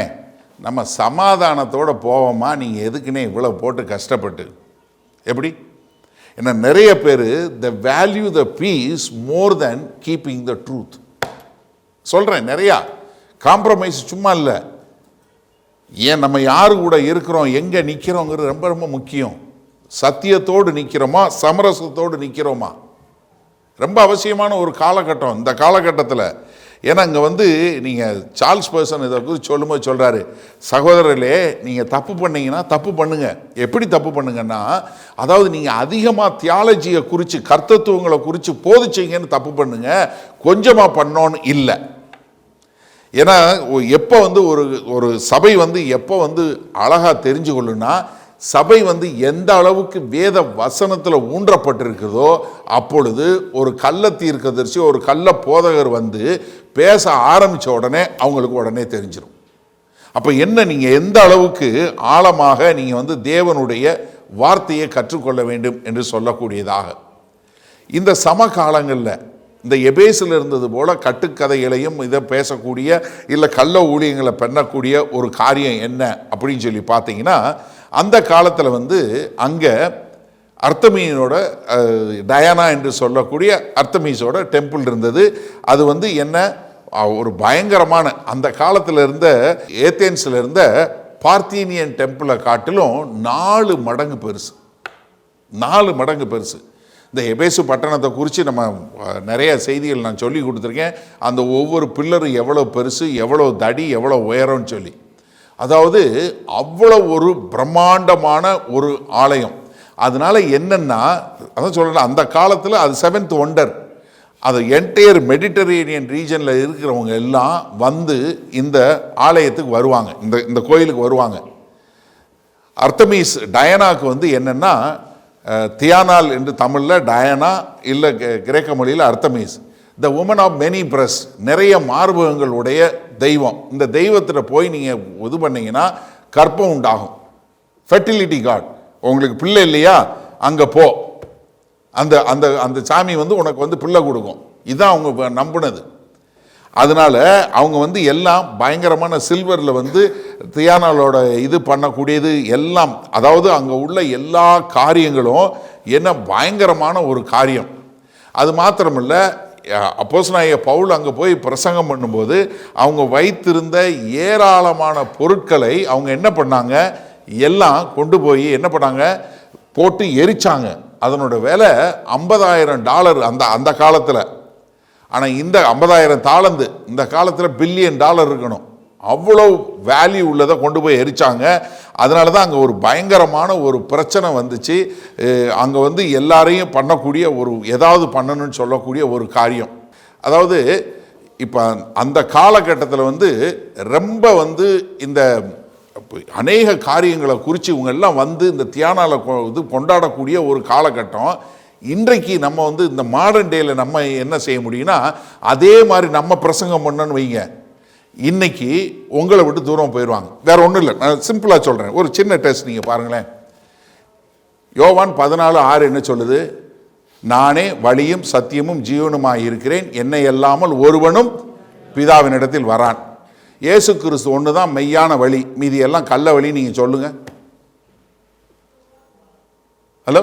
நம்ம சமாதானத்தோடு போவோமா, நீங்கள் எதுக்குன்னே இவ்வளோ போட்டு கஷ்டப்பட்டு. எப்படி? ஏன்னா நிறைய பேர் the value the peace more than keeping the truth. சொல்கிறேன், நிறையா காம்ப்ரமைஸ் சும்மா இல்லை. ஏன் நம்ம யாரு கூட இருக்கிறோம், எங்கே நிற்கிறோங்கிறது ரொம்ப ரொம்ப முக்கியம். சத்தியத்தோடு நிற்கிறோமா, சமரசத்தோடு நிற்கிறோமா, ரொம்ப அவசியமான ஒரு காலகட்டம் இந்த காலகட்டத்தில். ஏன்னா இங்கே நீங்கள் சார்ல்ஸ் பர்சன் இதை குறித்து சொல்லும்போது சொல்கிறாரு, சகோதரர்களே, நீங்கள் தப்பு பண்ணீங்கன்னா தப்பு பண்ணுங்க. எப்படி தப்பு பண்ணுங்கன்னா, அதாவது நீங்கள் அதிகமாக தியாலஜியை குறித்து கர்த்தத்துவங்களை குறித்து போதிச்சிங்கன்னு தப்பு பண்ணுங்க, கொஞ்சமாக பண்ணோன்னு இல்லை. ஏன்னா எப்போ ஒரு சபை எப்போ அழகாக தெரிஞ்சு கொள்ளுன்னா, சபை எந்த அளவுக்கு வேத வசனத்தில் ஊன்றப்பட்டிருக்கிறதோ அப்பொழுது ஒரு கள்ள தீர்க்கதரிசி, ஒரு கள்ள போதகர் பேச ஆரம்பித்த உடனே அவங்களுக்கு உடனே தெரிஞ்சிடும். அப்போ என்ன, நீங்கள் எந்த அளவுக்கு ஆழமாக நீங்கள் தேவனுடைய வார்த்தையை கற்றுக்கொள்ள வேண்டும் என்று சொல்லக்கூடியதாக. இந்த சமகாலங்களில் இந்த எபேசில் இருந்தது போல கட்டுக்கதைகளையும் இதை பேசக்கூடிய இல்லை கள்ள ஊழியங்களை பண்ணக்கூடிய ஒரு காரியம் என்ன அப்படின்னு சொல்லி பார்த்தீங்கன்னா, அந்த காலத்தில் அங்கே அர்த்தமீனோட டயானா என்று சொல்லக்கூடிய அர்த்தமீஸோட டெம்பிள் இருந்தது. அது என்ன ஒரு பயங்கரமான, அந்த காலத்தில் இருந்த ஏத்தேன்ஸில் இருந்த பார்த்தீனியன் டெம்பிளை காட்டிலும் 4 மடங்கு பெருசு. 4 மடங்கு பெருசு. இந்த எபேசு பட்டணத்தை குறித்து நம்ம நிறைய செய்திகள் நான் சொல்லி கொடுத்துருக்கேன். அந்த ஒவ்வொரு பில்லரும் எவ்வளோ பெருசு, எவ்வளோ தடி, எவ்வளோ உயரம்னு சொல்லி. அதாவது அவ்வளோ ஒரு பிரம்மாண்டமான ஒரு ஆலயம். அதனால என்னன்னா, அதான் சொல்லலாம், அந்த காலத்தில் அது 7th wonder. அது என்டையர் மெடிட்டரேனியன் ரீஜனில் இருக்கிறவங்க எல்லாம் இந்த ஆலயத்துக்கு வருவாங்க, இந்த கோயிலுக்கு வருவாங்க. அர்த்தமீஸ் டயனாக்கு என்னென்னா, தியானால் என்று தமிழில் டயானா, இல்லை கிரேக்க மொழியில் Artemis, the woman of many breast, நிறைய மார்பகங்களுடைய தெய்வம். இந்த தெய்வத்தில் போய் நீங்கள் இது பண்ணிங்கன்னா கற்பம் உண்டாகும். Fertility god. உங்களுக்கு பிள்ளை இல்லையா, அங்கே போ, அந்த அந்த அந்த சாமி வந்து உனக்கு வந்து பிள்ளை கொடுக்கும். இதுதான் அவங்க நம்பினது. அதனால அவங்க வந்து எல்லாம் பயங்கரமான சில்வரில் வந்து தியானாலோட இது பண்ணக்கூடியது எல்லாம், அதாவது அங்கே உள்ள எல்லா காரியங்களும் என்ன பயங்கரமான ஒரு காரியம். அது மாத்திரமில்லை, அப்போஸ்தலனாகிய பவுல் அங்கே போய் பிரசங்கம் பண்ணும்போது அவங்க வைத்திருந்த ஏராளமான பொருட்களை அவங்க என்ன பண்ணாங்க, எல்லாம் கொண்டு போய் என்ன பண்ணாங்க, போட்டு எரிச்சாங்க. அதனோட விலை $50,000 அந்த காலத்தில். ஆனால் இந்த 50,000 தாலந்து இந்த காலத்தில் $1 பில்லியன் இருக்கணும். அவ்வளோ வேல்யூ உள்ளதை கொண்டு போய் எரிச்சாங்க. அதனால தான் அங்கே ஒரு பயங்கரமான ஒரு பிரச்சனை வந்துச்சு. அங்கே வந்து எல்லாரையும் பண்ணக்கூடிய ஒரு ஏதாவது பண்ணணும்னு சொல்லக்கூடிய ஒரு காரியம். அதாவது இப்போ அந்த காலகட்டத்தில் வந்து ரொம்ப வந்து இந்த அநேக காரியங்களை குறித்து இவங்க எல்லாம் வந்து இந்த தியானால இது கொண்டாடக்கூடிய ஒரு காலகட்டம். இன்றைக்கு நம்ம வந்து இந்த மாடர்ன் டேயில் நம்ம என்ன செய்ய முடியும்னா, அதே மாதிரி நம்ம பிரசங்கம் பண்ணணும்னு வைங்க, இன்னைக்கு உங்களை விட்டு தூரம் போயிடுவாங்க. வேற ஒன்றும் இல்லை, நான் சிம்பிளாக சொல்கிறேன். ஒரு சின்ன டெஸ்ட் நீங்கள் பாருங்களேன். யோவான் 14:6 என்ன சொல்லுது? நானே வழியும் சத்தியமும் ஜீவனுமாய் இருக்கிறேன், என்னை அல்லாமல் ஒருவனும் பிதாவினிடத்தில் வரான். இயேசு கிறிஸ்து ஒன்று தான் மெய்யான வழி, மீதி எல்லாம் கள்ள வழி. நீங்கள் சொல்லுங்க. ஹலோ,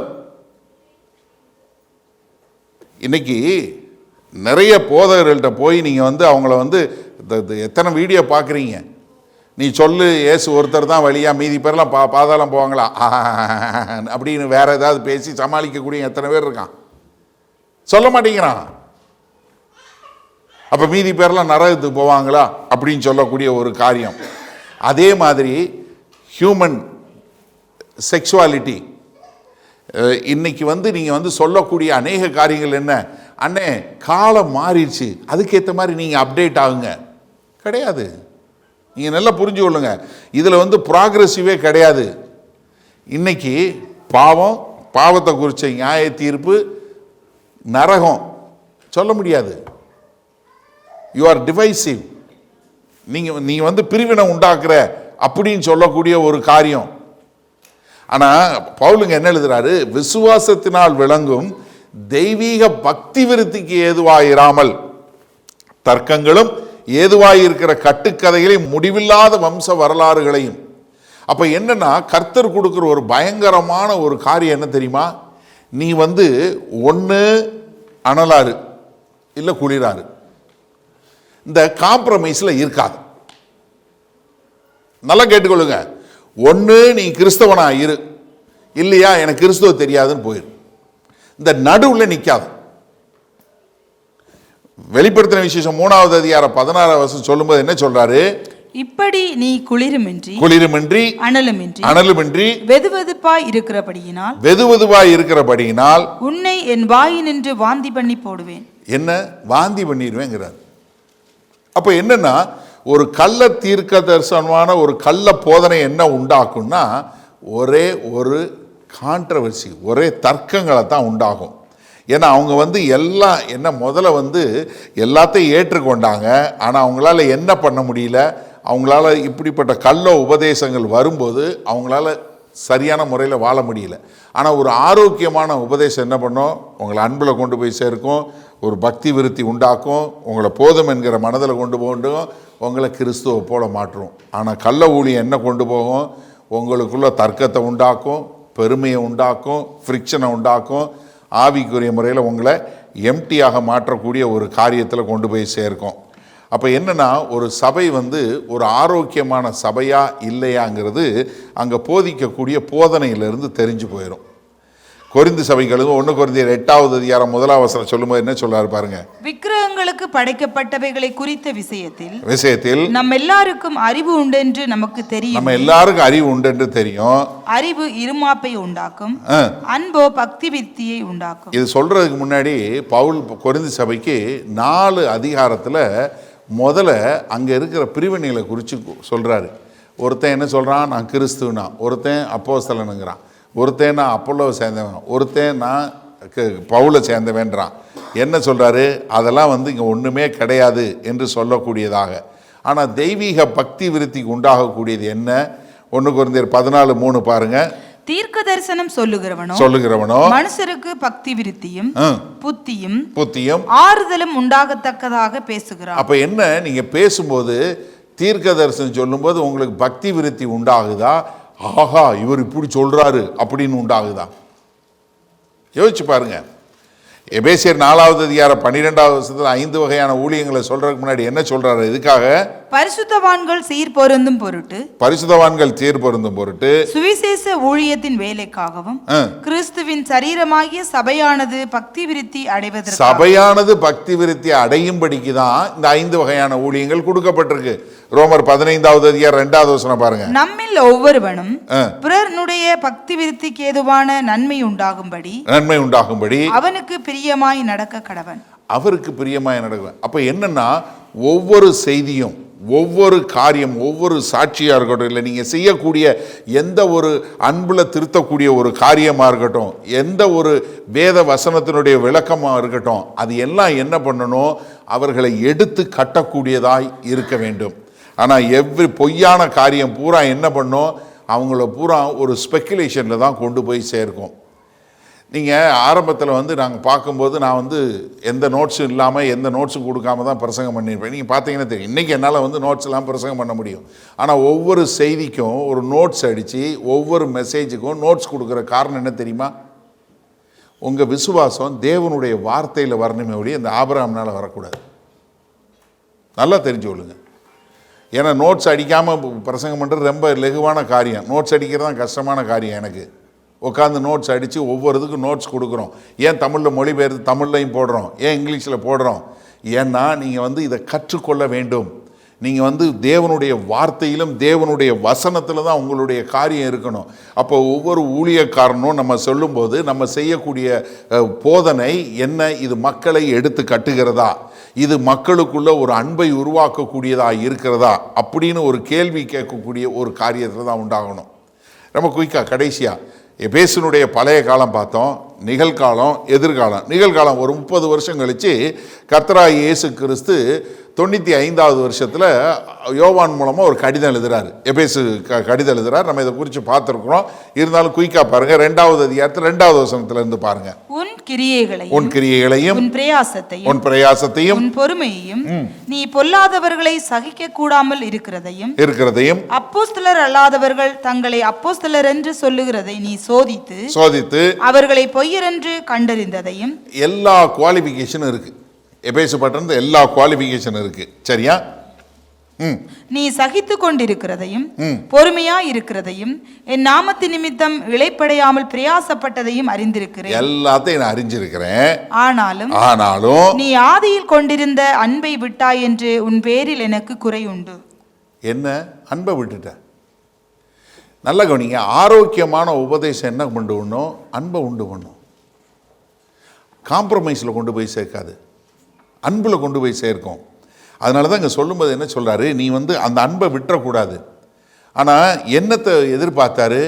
இன்னைக்கு நிறைய போதகர்கள்ட்ட போய் நீங்கள் வந்து அவங்கள வந்து எத்தனை வீடியோ பார்க்குறீங்க, நீ சொல்லு இயேசு ஒருத்தர் தான் வழியா, மீதி பேர்லாம் பாதாளம் போவாங்களா அப்படின்னு வேற ஏதாவது பேசி சமாளிக்கக்கூடிய எத்தனை பேர் இருக்கான்? சொல்ல மாட்டேங்கிறான். அப்போ மீதி பேர்லாம் நரகத்துக்கு போவாங்களா அப்படின்னு சொல்லக்கூடிய ஒரு காரியம். அதே மாதிரி ஹியூமன் செக்ஷுவாலிட்டி, இன்னைக்கு வந்து நீங்கள் வந்து சொல்லக்கூடிய அநேக காரியங்கள் என்ன, அண்ணே காலம் மாறிடுச்சு அதுக்கேற்ற மாதிரி நீங்கள் அப்டேட் ஆகுங்க. கிடையாது. நீங்கள் நல்லா புரிஞ்சு கொள்ளுங்க, இதில் வந்து ப்ராக்ரெசிவே கிடையாது. இன்னைக்கு பாவத்தை குறித்த நியாய தீர்ப்பு, நரகம் சொல்ல முடியாது. You are divisive. நீ வந்து பிரிவினை உண்டாக்குற அப்படின்னு சொல்லக்கூடிய ஒரு காரியம். ஆனால் பவுலுங்க என்ன எழுதுறாரு? விசுவாசத்தினால் விளங்கும் தெய்வீக பக்தி விருத்திக்கு ஏதுவாயிராமல் தர்க்கங்களும் ஏதுவாயிருக்கிற கட்டுக்கதைகளையும் முடிவில்லாத வம்ச வரலாறுகளையும். அப்போ என்னன்னா, கர்த்தர் கொடுக்குற ஒரு பயங்கரமான ஒரு காரியம் என்ன தெரியுமா? நீ வந்து ஒன்று அனலாறு இல்லை குளிராறு, இந்த காம்ப்ரமைஸில் இருக்காது. நல்லா கேட்டுக்கொள்ளுங்க. ஒன்று நீ கிறிஸ்தவனா இரு, இல்லையா எனக்கு கிறிஸ்துவ தெரியாதுன்னு போயிரு. இந்த நடுவில் நிற்காது. வெளிப்படுத்தின விசேஷம் 3வது அதிகாரம் 16வது வசனம் சொல்லும்போது என்ன சொல்றாரு? இப்படி நீ குளிருமின்றி அனலுமின்றி வெதுவெதுப்பாய் இருக்கிறபடியினால் உன்னை என் வாயினின்று வாந்தி பண்ணி போடுவேன். என்ன வாந்தி பண்ணிடுவேங்கிறார். அப்ப என்னன்னா, ஒரு கள்ள தீர்க்க தரிசனமான ஒரு கள்ள போதனை என்ன உண்டாக்கும்னா, ஒரே ஒரு கான்ட்ரவர்சி, ஒரே தர்க்கங்களை தான் உண்டாகும். ஏன்னா அவங்க வந்து எல்லாம் என்ன முதல்ல வந்து எல்லாத்தையும் ஏற்றுக்கொண்டாங்க. ஆனால் அவங்களால என்ன பண்ண முடியல, அவங்களால இப்படிப்பட்ட கள்ள உபதேசங்கள் வரும்போது அவங்களால சரியான முறையில் வாழ முடியல. ஆனால் ஒரு ஆரோக்கியமான உபதேசம் என்ன பண்ணும்? உங்களை அன்பில் கொண்டு போய் சேர்க்கும், ஒரு பக்தி விருத்தி உண்டாக்கும், உங்களை போதும் என்கிற மனதில் கொண்டு போகும், உங்களை கிறிஸ்துவை போல மாற்றும். ஆனால் கள்ள ஊழியம் என்ன கொண்டு போகும்? உங்களுக்குள்ள தர்க்கத்தை உண்டாக்கும், பெருமையை உண்டாக்கும், ஃப்ரிக்ஷனை உண்டாக்கும், ஆவிக்குரிய முறையில் உங்களை எம்டியாக மாற்றக்கூடிய ஒரு காரியத்தில் கொண்டு போய் சேர்க்கும். அப்போ என்னென்னா, ஒரு சபை வந்து ஒரு ஆரோக்கியமான சபையா இல்லையாங்கிறது அங்கே போதிக்கக்கூடிய போதனையிலிருந்து தெரிஞ்சு போயிடும். கொரிந்து சபைகளும் 1 கொரிந்தியர் 8வது அதிகாரம் 1வது வசனம் சொல்லும்போது என்ன சொல்றாரு பாருங்க? விக்கிரகங்களுக்கு படைக்கப்பட்டவைகளை குறித்த விஷயத்தில் நம்ம எல்லாருக்கும் அறிவு உண்டென்று நமக்கு தெரியும். நம்ம எல்லாருக்கும் அறிவு உண்டென்று தெரியும். அறிவு இருமாப்பை உண்டாக்கும், அன்போ பக்தி விருத்தியை உண்டாக்கும். இது சொல்றதுக்கு முன்னாடி பவுல் கொரிந்து சபைக்கு 4 அதிகாரத்தில் முதல்ல அங்கே இருக்கிற பிரிவினைகளை குறித்து சொல்றாரு. ஒருத்தன் என்ன சொல்றான்? நான் கிறிஸ்துவனா. ஒருத்தன் அப்போஸ்தலனுங்கிறான். ஒருத்தன் நான் அப்போலோவை சேர்ந்தவன். ஒருத்தன் நான் பவுலை சேர்ந்தவன்றான். என்ன சொல்கிறாரு? அதெல்லாம் வந்து இங்கே ஒன்றுமே கிடையாது என்று சொல்லக்கூடியதாக. ஆனால் தெய்வீக பக்தி விருத்திக்கு உண்டாகக்கூடியது என்ன? 1 கொரிந்தியர் 14:3 பாருங்க. தீர்க்க தரிசனம் சொல்லுகிறவனோ மனுஷருக்கு பக்தி விருத்தியும் புத்தியும் ஆறுதலும் உண்டாகத்தக்கதாக பேசுகிறான். அப்ப என்ன, நீங்க பேசும்போது தீர்க்க தரிசனம் சொல்லும்போது உங்களுக்கு பக்தி விருத்தி உண்டாகுதா? ஆஹா, இவர் இப்படி சொல்றாரு அப்படின்னு உண்டாகுதா? யோசிச்சு பாருங்க. எபேசியர் 4வது அதிகாரம் 12வது வசனத்தில் 5 வகையான ஊழியங்களை சொல்றதுக்கு முன்னாடி என்ன சொல்றாரு? இதுக்காக பரிசுத்தவான்கள் சீர் பொருந்தும் பொருட்டு சுவிசேஷ ஊழியத்தின் வேலைக்காகவும் கிறிஸ்துவின் சரீரமாகிய சபையானது பக்தி விருத்தி அடையும்படிக்கு தான் இந்த 5 வகையான ஊழியங்கள் கொடுக்கப்பட்டிருக்கு. ரோமர் 15வது அதிகாரம் 2வது வசனம் பாருங்க. நம்மில் ஒவ்வொருவனும் பிறனுடைய பக்தி விருத்திக்கு ஏதுவான நன்மை உண்டாகும்படி அவனுக்கு பிரியமாய் நடக்க கடவன். அவருக்கு பிரியமாய் நடக்க. அப்ப என்னன்னா, ஒவ்வொரு செய்தியும், ஒவ்வொரு காரியம், ஒவ்வொரு சாட்சியாக இருக்கட்டும், இல்லை நீங்கள் செய்யக்கூடிய எந்த ஒரு அன்புல திருத்தக்கூடிய ஒரு காரியமாக இருக்கட்டும், எந்த ஒரு வேத வசனத்தினுடைய விளக்கமாக இருக்கட்டும், அது எல்லாம் என்ன பண்ணணும்? அவர்களை எடுத்து கட்டக்கூடியதாய் இருக்க வேண்டும். ஆனால் பொய்யான காரியம் பூரா என்ன பண்ணும்? அவங்கள பூரா ஒரு ஸ்பெக்குலேஷனில் தான் கொண்டு போய் சேர்க்கும். நீங்கள் ஆரம்பத்தில் நாங்கள் பார்க்கும்போது நான் எந்த நோட்ஸும் இல்லாமல் எந்த நோட்ஸும் கொடுக்காம தான் பிரசங்கம் பண்ணியிருப்பேன். நீங்கள் பார்த்தீங்கன்னா தெரியும், இன்றைக்கி என்னால் நோட்ஸ் எல்லாம் பிரசங்கம் பண்ண முடியும். ஆனால் ஒவ்வொரு செய்திக்கும் ஒரு நோட்ஸ் அடித்து ஒவ்வொரு மெசேஜுக்கும் நோட்ஸ் கொடுக்குற காரணம் என்ன தெரியுமா? உங்கள் விசுவாசம் தேவனுடைய வார்த்தையில் வரணுமே ஒழிய இந்த ஆபிரகாம்னால் வரக்கூடாது. நல்லா தெரிஞ்சு கொள்ளுங்க. ஏன்னா நோட்ஸ் அடிக்காமல் பிரசங்கம் பண்ணுறது ரொம்ப லெகுவான காரியம். நோட்ஸ் அடிக்கிறது தான் கஷ்டமான காரியம். எனக்கு உட்காந்து நோட்ஸ் அடித்து ஒவ்வொரு இதுக்கும் நோட்ஸ் கொடுக்குறோம். ஏன் தமிழில் மொழிபெயர்த்து தமிழ்லையும் போடுறோம், ஏன் இங்கிலீஷில் போடுறோம்? ஏன்னா நீங்கள் இதை கற்றுக்கொள்ள வேண்டும். நீங்கள் தேவனுடைய வார்த்தையிலும் தேவனுடைய வசனத்தில் தான் உங்களுடைய காரியம் இருக்கணும். அப்போ ஒவ்வொரு ஊழியக்காரனும் நம்ம சொல்லும்போது நம்ம செய்யக்கூடிய போதனை என்ன? இது மக்களை எடுத்து கட்டுகிறதா? இது மக்களுக்குள்ள ஒரு அன்பை உருவாக்கக்கூடியதா இருக்கிறதா அப்படின்னு ஒரு கேள்வி கேட்கக்கூடிய ஒரு காரியத்தில் தான் உண்டாகணும். ரொம்ப குயிக்காக கடைசியாக எபேசுனுடைய பழைய காலம் பார்த்தோம், நிகழ்காலம், எதிர்காலம். நிகழ்காலம் ஒரு 30 வருஷம் கழித்து கர்த்தராகிய இயேசு கிறிஸ்து 95வது வருஷத்தில் யோவான் மூலமாக ஒரு கடிதம் எழுதுகிறார். எபேசு கடிதம் எழுதுகிறார். நம்ம இதை குறித்து பார்த்துருக்குறோம். இருந்தாலும் குயிக்காக பாருங்கள். 2வது அதிகாரத்தில் 2வது வசனத்திலிருந்து பாருங்கள். உன் கிரியைகளையும் உன் பிரயாசத்தையும் உன் பொறுமையையும் நீ பொல்லாதவர்களை சகிக்க கூடாமல் இருக்கிறதையும் அப்போஸ்தலர் அல்லாதவர்கள் தங்களை அப்போஸ்தலர் என்று சொல்லுகிறதை நீ சோதித்து அவர்களை பொய்யர் என்று கண்டறிந்ததையும். எல்லா குவாலிஃபிகேஷனும் இருக்கு. எபேசு பட்டணத்துல எல்லா குவாலிஃபிகேஷன் இருக்கு. சரியா? நீ சகித்து கொண்டிருக்கிறதையும் பொறுமையா இருக்கிறதையும் என் நாமத்து நிமித்தம் இளைப்படையாமல் பிரயாசப்பட்டதையும் அறிந்திருக்கிறேன். எல்லாத்தையும் நான் அறிஞ்சிருக்கிறேன். ஆனாலும் நீ ஆதியில் கொண்டிருந்த அன்பை விட்டாய் என்று உன் பேரில் எனக்கு குறை உண்டு. என்ன அன்பை விட்டுட்ட? நல்ல கவனிங்க. ஆரோக்கியமான உபதேசம் என்ன பண்ணும்? அன்பை உண்டு பண்ணும். காம்ப்ரமைஸில் கொண்டு போய் சேர்க்காது, அன்பில் கொண்டு போய் சேர்க்கும். அதனால தான் இங்கே சொல்லும்போது என்ன சொல்கிறாரு? நீ அந்த அன்பை விட்டுறக்கூடாது. ஆனால் என்னத்தை எதிர்பார்த்தாரு?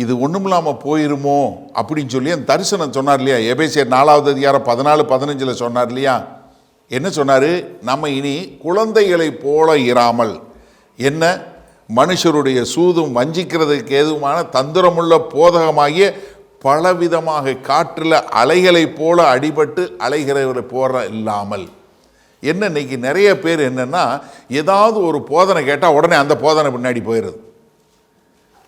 இது ஒன்றுமில்லாமல் போயிருமோ அப்படின்னு சொல்லி அந்த தரிசனம் சொன்னார் இல்லையா? எபேசியர் 4வது அதிகாரம் 14-15 சொன்னார் இல்லையா? என்ன சொன்னார்? நம்ம இனி குழந்தைகளை போல இராமல், என்ன மனுஷருடைய சூதும் வஞ்சிக்கிறதுக்கு ஏதுவான தந்திரமுள்ள போதகமாகிய பலவிதமாக காற்றில் அலைகளை போல அடிபட்டு அலைகிறவர்களை போற இல்லாமல். என்ன இன்னைக்கு நிறைய பேர் என்னன்னா, ஏதாவது ஒரு போதனை கேட்டால் உடனே அந்த போதனை பின்னாடி போயிடுது.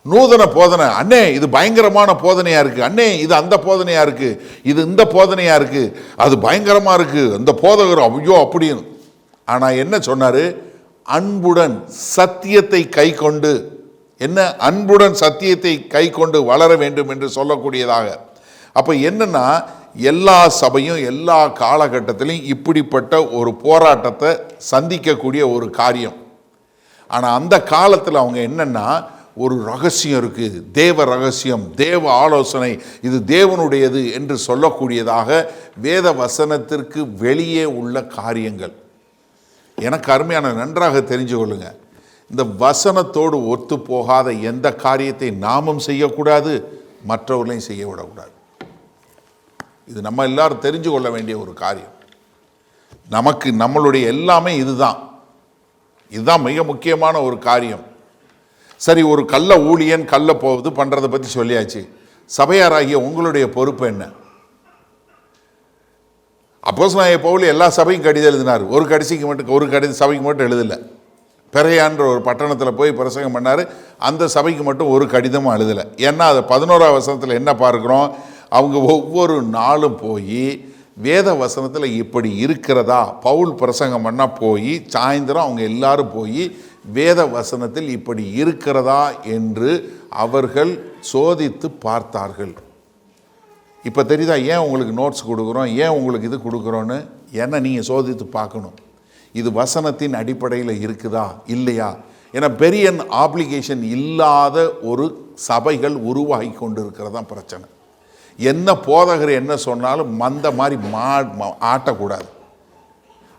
நூதன போதனை, அண்ணே இது பயங்கரமான போதனையா இருக்கு, அண்ணே இது அந்த போதனையா இருக்கு, இது இந்த போதனையா இருக்கு, அது பயங்கரமா இருக்கு, அந்த போதகர் ஐயோ அப்படின்னு. ஆனா என்ன சொன்னாரு? அன்புடன் சத்தியத்தை கை கொண்டு, என்ன அன்புடன் சத்தியத்தை கை கொண்டு வளர வேண்டும் என்று சொல்லக்கூடியதாக. அப்ப என்னன்னா, எல்லா சபையும் எல்லா காலகட்டத்திலையும் இப்படிப்பட்ட ஒரு போராட்டத்தை சந்திக்கக்கூடிய ஒரு காரியம். ஆனால் அந்த காலத்தில் அவங்க என்னன்னா, ஒரு ரகசியம் இருக்கு, தேவ ரகசியம், தேவ ஆலோசனை, இது தேவனுடையது என்று சொல்லக்கூடியதாக வேத வசனத்திற்கு வெளியே உள்ள காரியங்கள். எனக்கு அருமையான நன்றாக தெரிஞ்சு கொள்ளுங்க, இந்த வசனத்தோடு ஒத்து போகாத எந்த காரியத்தை நாமும் செய்யக்கூடாது, மற்றவர்களையும் செய்ய விடக்கூடாது. இது நம்ம எல்லாரும் தெரிஞ்சு கொள்ள வேண்டிய ஒரு காரியம். நமக்கு நம்மளுடைய எல்லாமே இதுதான் மிக முக்கியமான ஒரு காரியம். சரி, ஒரு கள்ள ஊழியன் கள்ள போவது பண்ணுறதை பற்றி சொல்லியாச்சு. சபையாராகிய உங்களுடைய பொறுப்பு என்ன? அப்போஸ்தலனாகிய பவுல் எல்லா சபைக்கும் கடிதம் எழுதினார். ஒரு சபைக்கு மட்டும் எழுதலை. பெரையான்ற ஒரு பட்டணத்தில் போய் பிரசங்கம் பண்ணார். அந்த சபைக்கு மட்டும் ஒரு கடிதமும் எழுதலை. ஏன்னா அது 11ஆம் வசனத்தில் என்ன பார்க்குறோம்? அவங்க ஒவ்வொரு நாளும் போய் வேத வசனத்தில் இப்படி இருக்கிறதா, பவுல் பிரசங்கம் பண்ணால் போய் சாயந்தரம் அவங்க எல்லாரும் போய் வேத வசனத்தில் இப்படி இருக்கிறதா என்று அவர்கள் சோதித்து பார்த்தார்கள். இப்போ தெரியுதா ஏன் உங்களுக்கு நோட்ஸ் கொடுக்குறோம், ஏன் உங்களுக்கு இது கொடுக்குறோன்னு? ஏன்னா நீங்கள் சோதித்து பார்க்கணும், இது வசனத்தின் அடிப்படையில் இருக்குதா இல்லையா. ஏன்னா பெரிய ஆப்ளிகேஷன் இல்லாத ஒரு சபைகள் உருவாகி கொண்டு இருக்கிறதான் பிரச்சனை. என்ன போதகர் என்ன சொன்னாலும் மந்த மாதிரி ஆட்டக்கூடாது.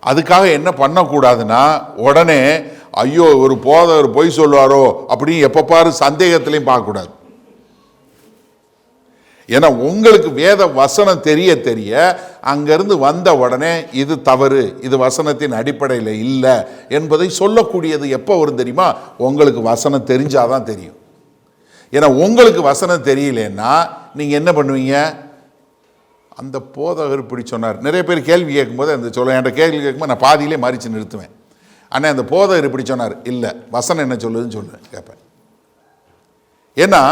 அதுக்காக என்ன பண்ணக்கூடாதுன்னா, உடனே ஐயோ ஒரு போதகர் பொய் சொல்லுவாரோ அப்படின்னு எப்போ பாரு சந்தேகத்திலையும் பார்க்கக்கூடாது. ஏன்னா உங்களுக்கு வேத வசனம் தெரிய தெரிய அங்கிருந்து வந்த உடனே இது தவறு, இது வசனத்தின் அடிப்படையில் இல்லை என்பதை சொல்லக்கூடியது எப்போ வரும் தெரியுமா? உங்களுக்கு வசனம் தெரிஞ்சாதான் தெரியும். ஏன்னா உங்களுக்கு வசனம் தெரியலன்னா நீங்கள் என்ன பண்ணுவீங்க? அந்த போதகர் இப்படி சொன்னார். நிறைய பேர் கேள்வி கேட்கும்போது அந்த என்கிட்ட கேள்வி கேட்கும்போது நான் பாதியிலே மறித்து நிறுத்துவேன். ஆனால் அந்த போதகர் இப்படி சொன்னார், இல்லை வசனம் என்ன சொல்லுதுன்னு சொல்லுவேன், கேட்பேன். ஏன்னா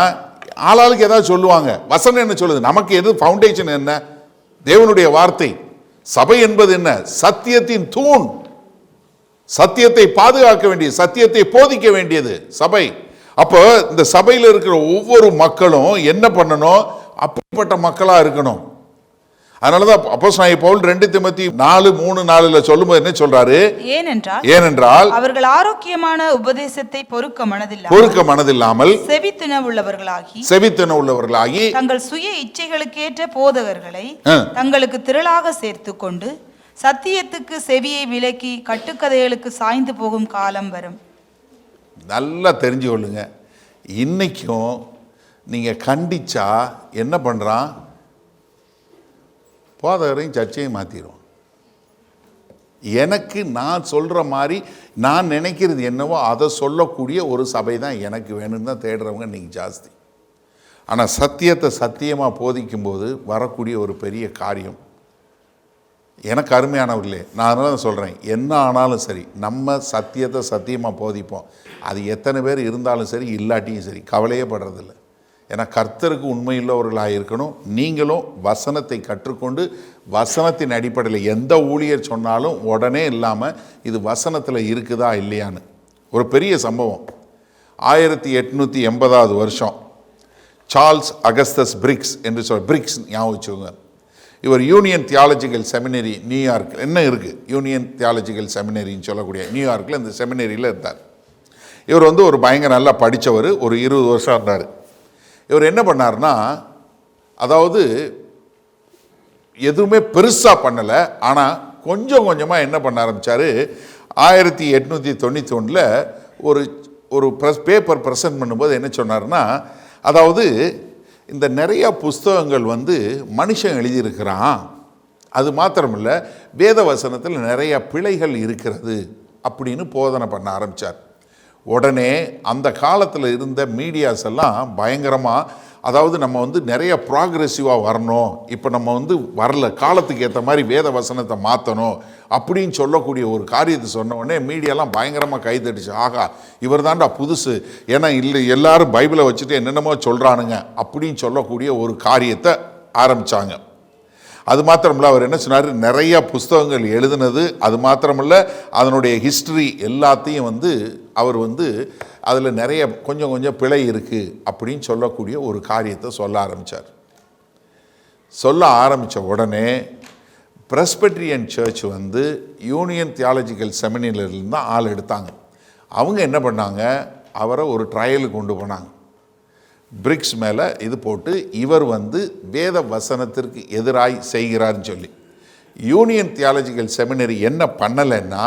ஆளாளுக்கு ஏதாவது சொல்லுவாங்க, வசனம் என்ன சொல்லுது, நமக்கு எது ஃபவுண்டேஷன் என்ன? தேவனுடைய வார்த்தை. சபை என்பது என்ன? சத்தியத்தின் தூண். சத்தியத்தை பாதுகாக்க வேண்டியது, சத்தியத்தை போதிக்க வேண்டியது சபை. அப்போ இந்த சபையில் இருக்கிற ஒவ்வொரு மக்களும் என்ன பண்ணணும்? அப்படிப்பட்ட மக்களாக இருக்கணும். அதனாலதான் அப்போஸ்தலனாகிய பவுல் 2 தீமோத்தேயு 4:3-4 சொல்லும்போது என்ன சொல்றாரு? ஏனென்றால் அவர்கள் ஆரோக்கியமான உபதேசத்தை பொறுக்க மனதில்லாமல் செவித்தின உள்ளவர்களாகி தங்கள் சுய இச்சைகளுக்கேற்ற போதகர்களை தங்களுக்கு திரளாக சேர்த்து கொண்டு சத்தியத்துக்கு செவியை விலக்கி கட்டுக்கதைகளுக்கு சாய்ந்து போகும் காலம் வரும். நல்லா தெரிஞ்சு கொள்ளுங்க. இன்னைக்கும் நீங்க கண்டிச்சா என்ன பண்றான்? போதகரையும் சர்ச்சையும் மாற்றிடுவோம். எனக்கு நான் சொல்கிற மாதிரி நான் நினைக்கிறது என்னவோ அதை சொல்லக்கூடிய ஒரு சபை தான் எனக்கு வேணும்னு தான் தேடுறவங்க இன்றைக்கி ஜாஸ்தி. ஆனால் சத்தியத்தை சத்தியமாக போதிக்கும்போது வரக்கூடிய ஒரு பெரிய காரியம் எனக்கு அருமையானவர்களே, நான் அதனால தான் சொல்கிறேன், என்ன ஆனாலும் சரி நம்ம சத்தியத்தை சத்தியமாக போதிப்போம். அது எத்தனை பேர் இருந்தாலும் சரி இல்லாட்டியும் சரி கவலையே படுறதில்லை. ஏன்னா கர்த்தருக்கு உண்மையுள்ளவர்களாக இருக்கணும். நீங்களும் வசனத்தை கற்றுக்கொண்டு வசனத்தின் அடிப்படையில் எந்த ஊழியர் சொன்னாலும் உடனே இல்லாமல் இது வசனத்தில் இருக்குதா இல்லையான்னு. ஒரு பெரிய சம்பவம், 1880 வருஷம் சார்ல்ஸ் அகஸ்டஸ் பிரிக்ஸ் என்று பிரிக்ஸ் ஞாபகம் வச்சுக்கோங்க. இவர் யூனியன் தியாலஜிக்கல் செமினரி நியூயார்க் என்ன இருக்குது, யூனியன் தியாலஜிக்கல் செமினரின்னு சொல்லக்கூடிய நியூயார்க்கில் இந்த செமினரியில் இருந்தார். இவர் ஒரு பயங்கர நல்லா படித்தவர், ஒரு 20 வருஷம் இருந்தார். இவர் என்ன பண்ணார்னா, அதாவது எதுவுமே பெருசாக பண்ணலை, ஆனால் கொஞ்சம் கொஞ்சமாக என்ன பண்ண ஆரம்பித்தார். 1891 ஒரு பேப்பர் ப்ரெசன்ட் பண்ணும்போது என்ன சொன்னார்னா, அதாவது இந்த நிறைய புஸ்தகங்கள் மனுஷன் எழுதியிருக்கிறான், அது மாத்திரமில்லை வேத வசனத்தில் நிறைய பிழைகள் இருக்கிறது அப்படின்னு போதனை பண்ண ஆரம்பித்தார். உடனே அந்த காலத்தில் இருந்த மீடியாஸ் எல்லாம் பயங்கரமாக, அதாவது நம்ம நிறைய ப்ராக்ரெசிவாக வரணும், இப்போ நம்ம வரல, காலத்துக்கு ஏற்ற மாதிரி வேத வசனத்தை மாற்றணும் அப்படின்னு சொல்லக்கூடிய ஒரு காரியத்தை சொன்ன உடனே மீடியாலாம் பயங்கரமாக கைதடிச்சு, ஆகா இவர் தாண்டா புதுசு, ஏன்னா இல்லை எல்லாரும் பைபிளை வச்சுட்டு என்னென்னமோ சொல்கிறானுங்க அப்படின்னு சொல்லக்கூடிய ஒரு காரியத்தை ஆரம்பித்தாங்க. அது மாத்திரமில்ல, அவர் என்ன சொன்னார், நிறைய புஸ்தகங்கள் எழுதுனது, அது மாத்திரமில்ல அதனுடைய ஹிஸ்டரி எல்லாத்தையும் அவர் அதில் நிறைய கொஞ்சம் கொஞ்சம் பிழை இருக்குது அப்படின்னு சொல்லக்கூடிய ஒரு காரியத்தை சொல்ல ஆரம்பித்தார். சொல்ல ஆரம்பித்த உடனே பிரஸ்பெட்ரியன் சர்ச் யூனியன் தியாலஜிக்கல் செமினரியிலிருந்து தான் ஆள் எடுத்தாங்க. அவங்க என்ன பண்ணாங்க, அவரை ஒரு ட்ரையலுக்கு கொண்டு போனாங்க. பிரிக்ஸ் மேலே இது போட்டு இவர் வேத வசனத்திற்கு எதிராய் செய்கிறார்னு சொல்லி. யூனியன் தியாலஜிக்கல் செமினரி என்ன பண்ணலைன்னா,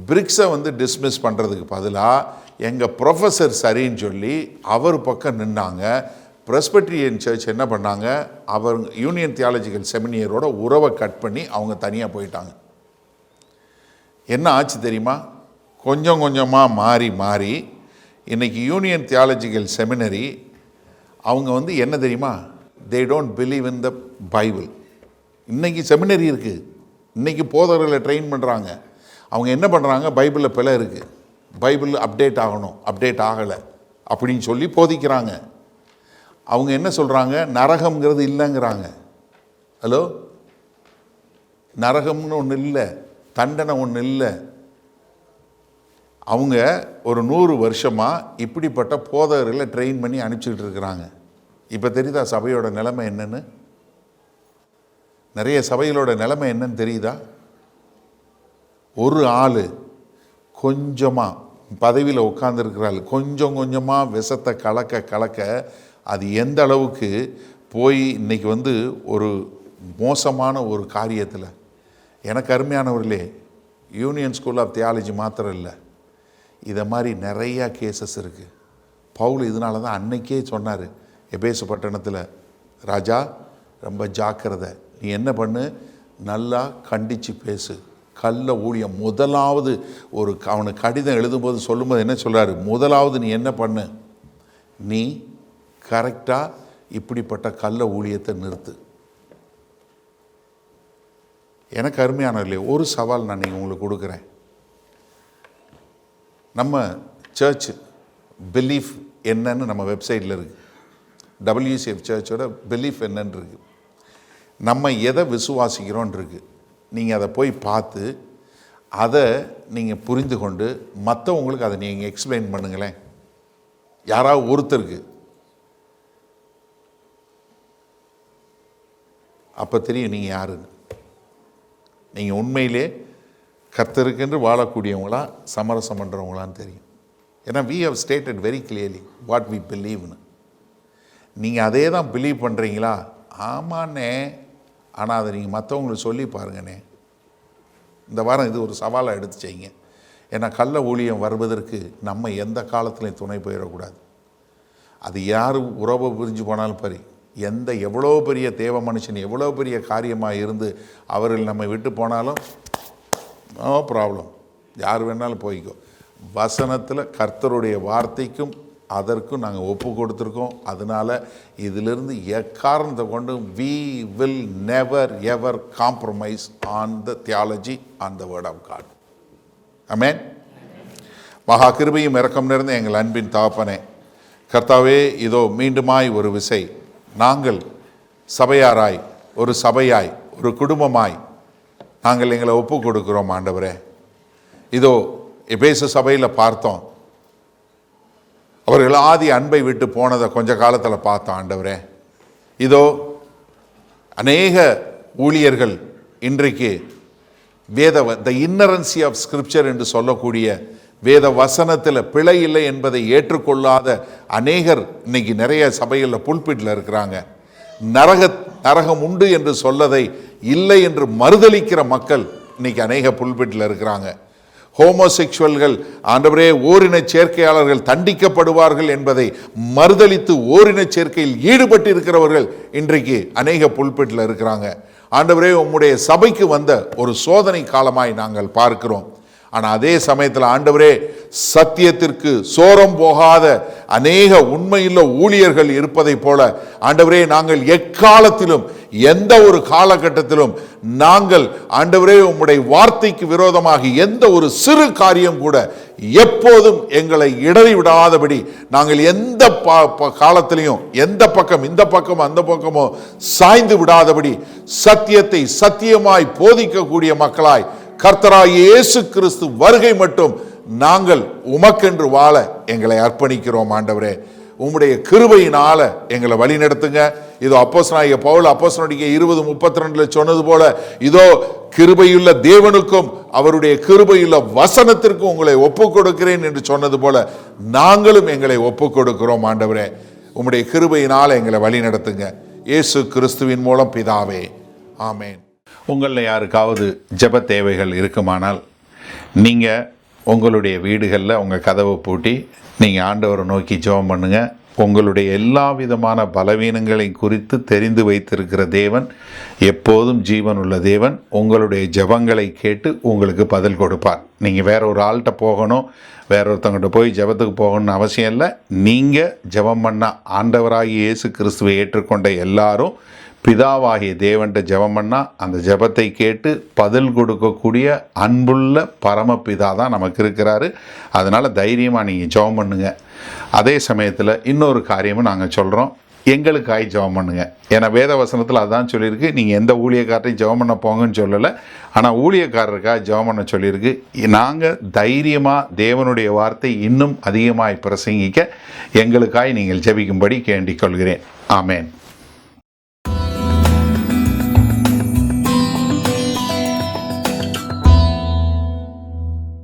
பிரிக்ஸை டிஸ்மிஸ் பண்ணுறதுக்கு பதிலாக எங்கள் ப்ரொஃபஸர் சரின்னு சொல்லி அவர் பக்கம் நின்னாங்க. பிரஸ்பெட்ரியன் சர்ச் என்ன பண்ணாங்க, அவர் யூனியன் தியாலஜிக்கல் செமினியரோட உறவை கட் பண்ணி அவங்க தனியாக போயிட்டாங்க. என்ன ஆச்சு தெரியுமா? கொஞ்சம் கொஞ்சமாக மாறி மாறி இன்றைக்கி யூனியன் தியாலஜிக்கல் செமினரி அவங்க வந்து என்ன தெரியுமா, they don't believe in the Bible. இன்றைக்கி செமினரி இருக்குது, இன்றைக்கி போதகர்களை ட்ரெயின் பண்ணுறாங்க. அவங்க என்ன பண்ணுறாங்க, பைபிளில் பிழை இருக்குது, பைபிள் அப்டேட் ஆகணும், அப்டேட் ஆகலை அப்படின்னு சொல்லி போதிக்கிறாங்க. அவங்க என்ன சொல்கிறாங்க, நரகம்ங்கிறது இல்லைங்கிறாங்க. ஹலோ, நரகம்னு ஒன்று இல்லை, தண்டனை ஒன்று இல்லை. அவங்க ஒரு 100 வருஷமாக இப்படிப்பட்ட போதகர்களை ட்ரெயின் பண்ணி அனுப்பிச்சிக்கிட்டு இருக்கிறாங்க. இப்போ தெரியுதா சபையோட நிலைமை என்னன்னு? நிறைய சபைகளோட நிலைமை என்னன்னு தெரியுதா? ஒரு ஆள் கொஞ்சமாக பதவியில் உட்கார்ந்துருக்கிறாள், கொஞ்சம் கொஞ்சமாக விஷத்தை கலக்க அது எந்த அளவுக்கு போய் இன்றைக்கி வந்து ஒரு மோசமான ஒரு காரியத்தில். எனக்கு அருமையானவர்களே, யூனியன் ஸ்கூல் ஆஃப் தியாலஜி மாத்திரம் இல்லை, இதை மாதிரி நிறையா கேசஸ் இருக்குது. பவுல் இதனால தான் அன்னைக்கே சொன்னார் எபேசு பட்டணத்தில், ராஜா ரொம்ப ஜாக்கிரதை, நீ என்ன பண்ணு, நல்லா கண்டித்து பேசு. கள்ள ஊழியம் முதலாவது ஒரு அவனுக்கு கடிதம் எழுதும்போது சொல்லும்போது என்ன சொல்கிறாரு, முதலாவது நீ என்ன பண்ணு, நீ கரெக்டாக இப்படிப்பட்ட கள்ள ஊழியத்தை நிறுத்து. எனக்கு அருமையான இல்லையே, ஒரு சவால் நான் நீங்கள் உங்களுக்கு கொடுக்குறேன். நம்ம சர்ச் பிலீஃப் என்னன்னு நம்ம வெப்சைட்டில் இருக்குது, WCF சர்ச்சோட பிலீஃப் என்னன்னு இருக்குது. நம்ம எதை விசுவாசிக்கிறோன்னு இருக்குது. நீங்கள் அதை போய் பார்த்து அதை நீங்கள் புரிந்து கொண்டு மற்றவங்களுக்கு அதை நீங்கள் எக்ஸ்பிளைன் பண்ணுங்களேன். யாராவது ஒருத்தருக்கு அப்போ தெரியும் நீங்கள் யாருன்னு. நீங்கள் உண்மையிலே கர்த்தருக்கென்று வாழக்கூடியவங்களா சமரசம் பண்ணுறவங்களான்னு தெரியும். ஏன்னா we have stated very clearly what we believe-னு. நீங்கள் அதே தான் பிலீவ் பண்ணுறீங்களா? ஆமாண்ணே, ஆனால் அதை நீங்கள் மற்றவங்களுக்கு சொல்லி பாருங்கண்ணே. இந்த வாரம் இது ஒரு சவாலாக எடுத்து செய்யுங்க. ஏன்னா கள்ள ஊழியம் வருவதற்கு நம்ம எந்த காலத்துலையும் துணை போயிடக்கூடாது. அது யார் உறவை புரிஞ்சு போனாலும் பரி, எவ்வளோ பெரிய தேவ மனுஷன், எவ்வளோ பெரிய காரியமாக இருந்து அவர்கள் நம்மை விட்டு போனாலும் நோ ப்ராப்ளம், யார் வேணாலும் போய்க்கோ. வசனத்தில் கர்த்தருடைய வார்த்தைக்கும் அதற்கும் நாங்கள் ஒப்பு கொடுத்துருக்கோம். அதனால் இதிலிருந்து எக்காரணத்தை கொண்டு we will never ever compromise on the theology, on the word of God. ஆமென். மகா கிருபையும் இரக்கம் நிறைந்த எங்கள் அன்பின் தகப்பனே, கர்த்தாவே, இதோ மீண்டுமாய் ஒரு விசை நாங்கள் சபையாராய், ஒரு சபையாய், ஒரு குடும்பமாய் நாங்கள் எங்களை ஒப்பு கொடுக்கிறோம் ஆண்டவரே. இதோ எபேசு சபையில் பார்த்தோம், அவர்கள் ஆதி அன்பை விட்டு போனதை கொஞ்ச காலத்தில் பார்த்தோம் ஆண்டவரே. இதோ அநேக ஊழியர்கள் இன்றைக்கு த இன்னரன்சி ஆஃப் ஸ்கிரிப்சர் என்று சொல்லக்கூடிய வேத வசனத்தில் பிழை இல்லை என்பதை ஏற்றுக்கொள்ளாத அநேகர் இன்னைக்கு நிறைய சபைகளில் புல்பிட்டில் இருக்கிறாங்க. நரகம் உண்டு என்று சொல்லதை இல்லை என்று மறுதலிக்கிற மக்கள் இன்னைக்கு அநேக புல்பிட்டில் இருக்கிறாங்க. ஹோமோசெக்சுவல்கள் ஆண்டவரே, ஓரின சேர்க்கையாளர்கள் தண்டிக்கப்படுவார்கள் என்பதை மறுதலித்து ஓரின சேர்க்கையில் ஈடுபட்டு இருக்கிறவர்கள் இன்றைக்கு அநேக புல்பிட்டில் இருக்கிறாங்க. ஆண்டவரே, உம்முடைய சபைக்கு வந்த ஒரு சோதனை காலமாய் நாங்கள் பார்க்கிறோம். ஆனால் அதே சமயத்தில் ஆண்டவரே, சத்தியத்திற்கு சோரம் போகாத அநேக உண்மையுள்ள ஊழியர்கள் இருப்பதை போல ஆண்டவரே, நாங்கள் எக்காலத்திலும் எந்த ஒரு காலகட்டத்திலும் நாங்கள் ஆண்டவரே உம்முடைய வார்த்தைக்கு விரோதமாக எந்த ஒரு சிறு காரியம் கூட எப்போதும் எங்களை இடறி விடாதபடி நாங்கள் எந்த காலத்திலையும் எந்த பக்கம், இந்த பக்கம் அந்த பக்கமோ சாய்ந்து விடாதபடி சத்தியத்தை சத்தியமாய் போதிக்கக்கூடிய மக்களாய் கர்த்தராகிய இயேசு கிறிஸ்து வருகை மட்டும் நாங்கள் உமக்கென்று வாழ எங்களை அர்ப்பணிக்கிறோம். ஆண்டவரே, உம்முடைய கிருபையினால எங்களை வழி நடத்துங்க. இதோ அப்போஸ்தலனாகிய பவுல் அப்போஸ்தலனுடைய 20:32 சொன்னது போல, இதோ கிருபையுள்ள தேவனுக்கும் அவருடைய கிருபையுள்ள வசனத்திற்கும் உங்களை ஒப்புக் கொடுக்கிறேன் என்று சொன்னது போல நாங்களும் எங்களை ஒப்புக் கொடுக்கிறோம். ஆண்டவரே, உம்முடைய கிருபையினால எங்களை வழி நடத்துங்க. இயேசு கிறிஸ்துவின் மூலம் பிதாவே, ஆமேன். உங்களில் யாருக்காவது ஜெப தேவைகள் இருக்குமானால் நீங்கள் உங்களுடைய வீடுகளில் உங்கள் கதவை பூட்டி நீங்கள் ஆண்டவரை நோக்கி ஜெபம் பண்ணுங்கள். உங்களுடைய எல்லா விதமான பலவீனங்களை குறித்து தெரிந்து வைத்திருக்கிற தேவன், எப்போதும் ஜீவனுள்ள தேவன், உங்களுடைய ஜெபங்களை கேட்டு உங்களுக்கு பதில் கொடுப்பார். நீங்கள் வேற ஒரு ஆள்கிட்ட போகணும், வேற ஒருத்தவங்கிட்ட போய் ஜெபத்துக்கு போகணும்னு அவசியம் இல்லை. நீங்கள் ஜெபம் பண்ண ஆண்டவராகிய இயேசு கிறிஸ்துவை ஏற்றுக்கொண்ட எல்லாரும் பிதாவாகிய தேவன்கிட்ட ஜெபம் பண்ணால் அந்த ஜெபத்தை கேட்டு பதில் கொடுக்கக்கூடிய அன்புள்ள பரமபிதா தான் நமக்கு இருக்கிறாரு. அதனால் தைரியமாக நீங்கள் ஜெபம் பண்ணுங்க. அதே சமயத்தில் இன்னொரு காரியமும் நாங்கள் சொல்கிறோம், எங்களுக்காய் ஜெபம் பண்ணுங்க. ஏன்னா வேத வசனத்தில் அதான் சொல்லியிருக்கு, நீங்கள் எந்த ஊழியக்காரரையும் ஜெபம் பண்ண போங்கன்னு சொல்லலை, ஆனால் ஊழியக்காரருக்காக ஜெபம் பண்ண சொல்லியிருக்கு. நாங்கள் தைரியமாக தேவனுடைய வார்த்தை இன்னும் அதிகமாய் பிரசங்கிக்க எங்களுக்காய் நீங்கள் ஜெபிக்கும்படி கேண்டிக் கொள்கிறேன். ஆமேன்.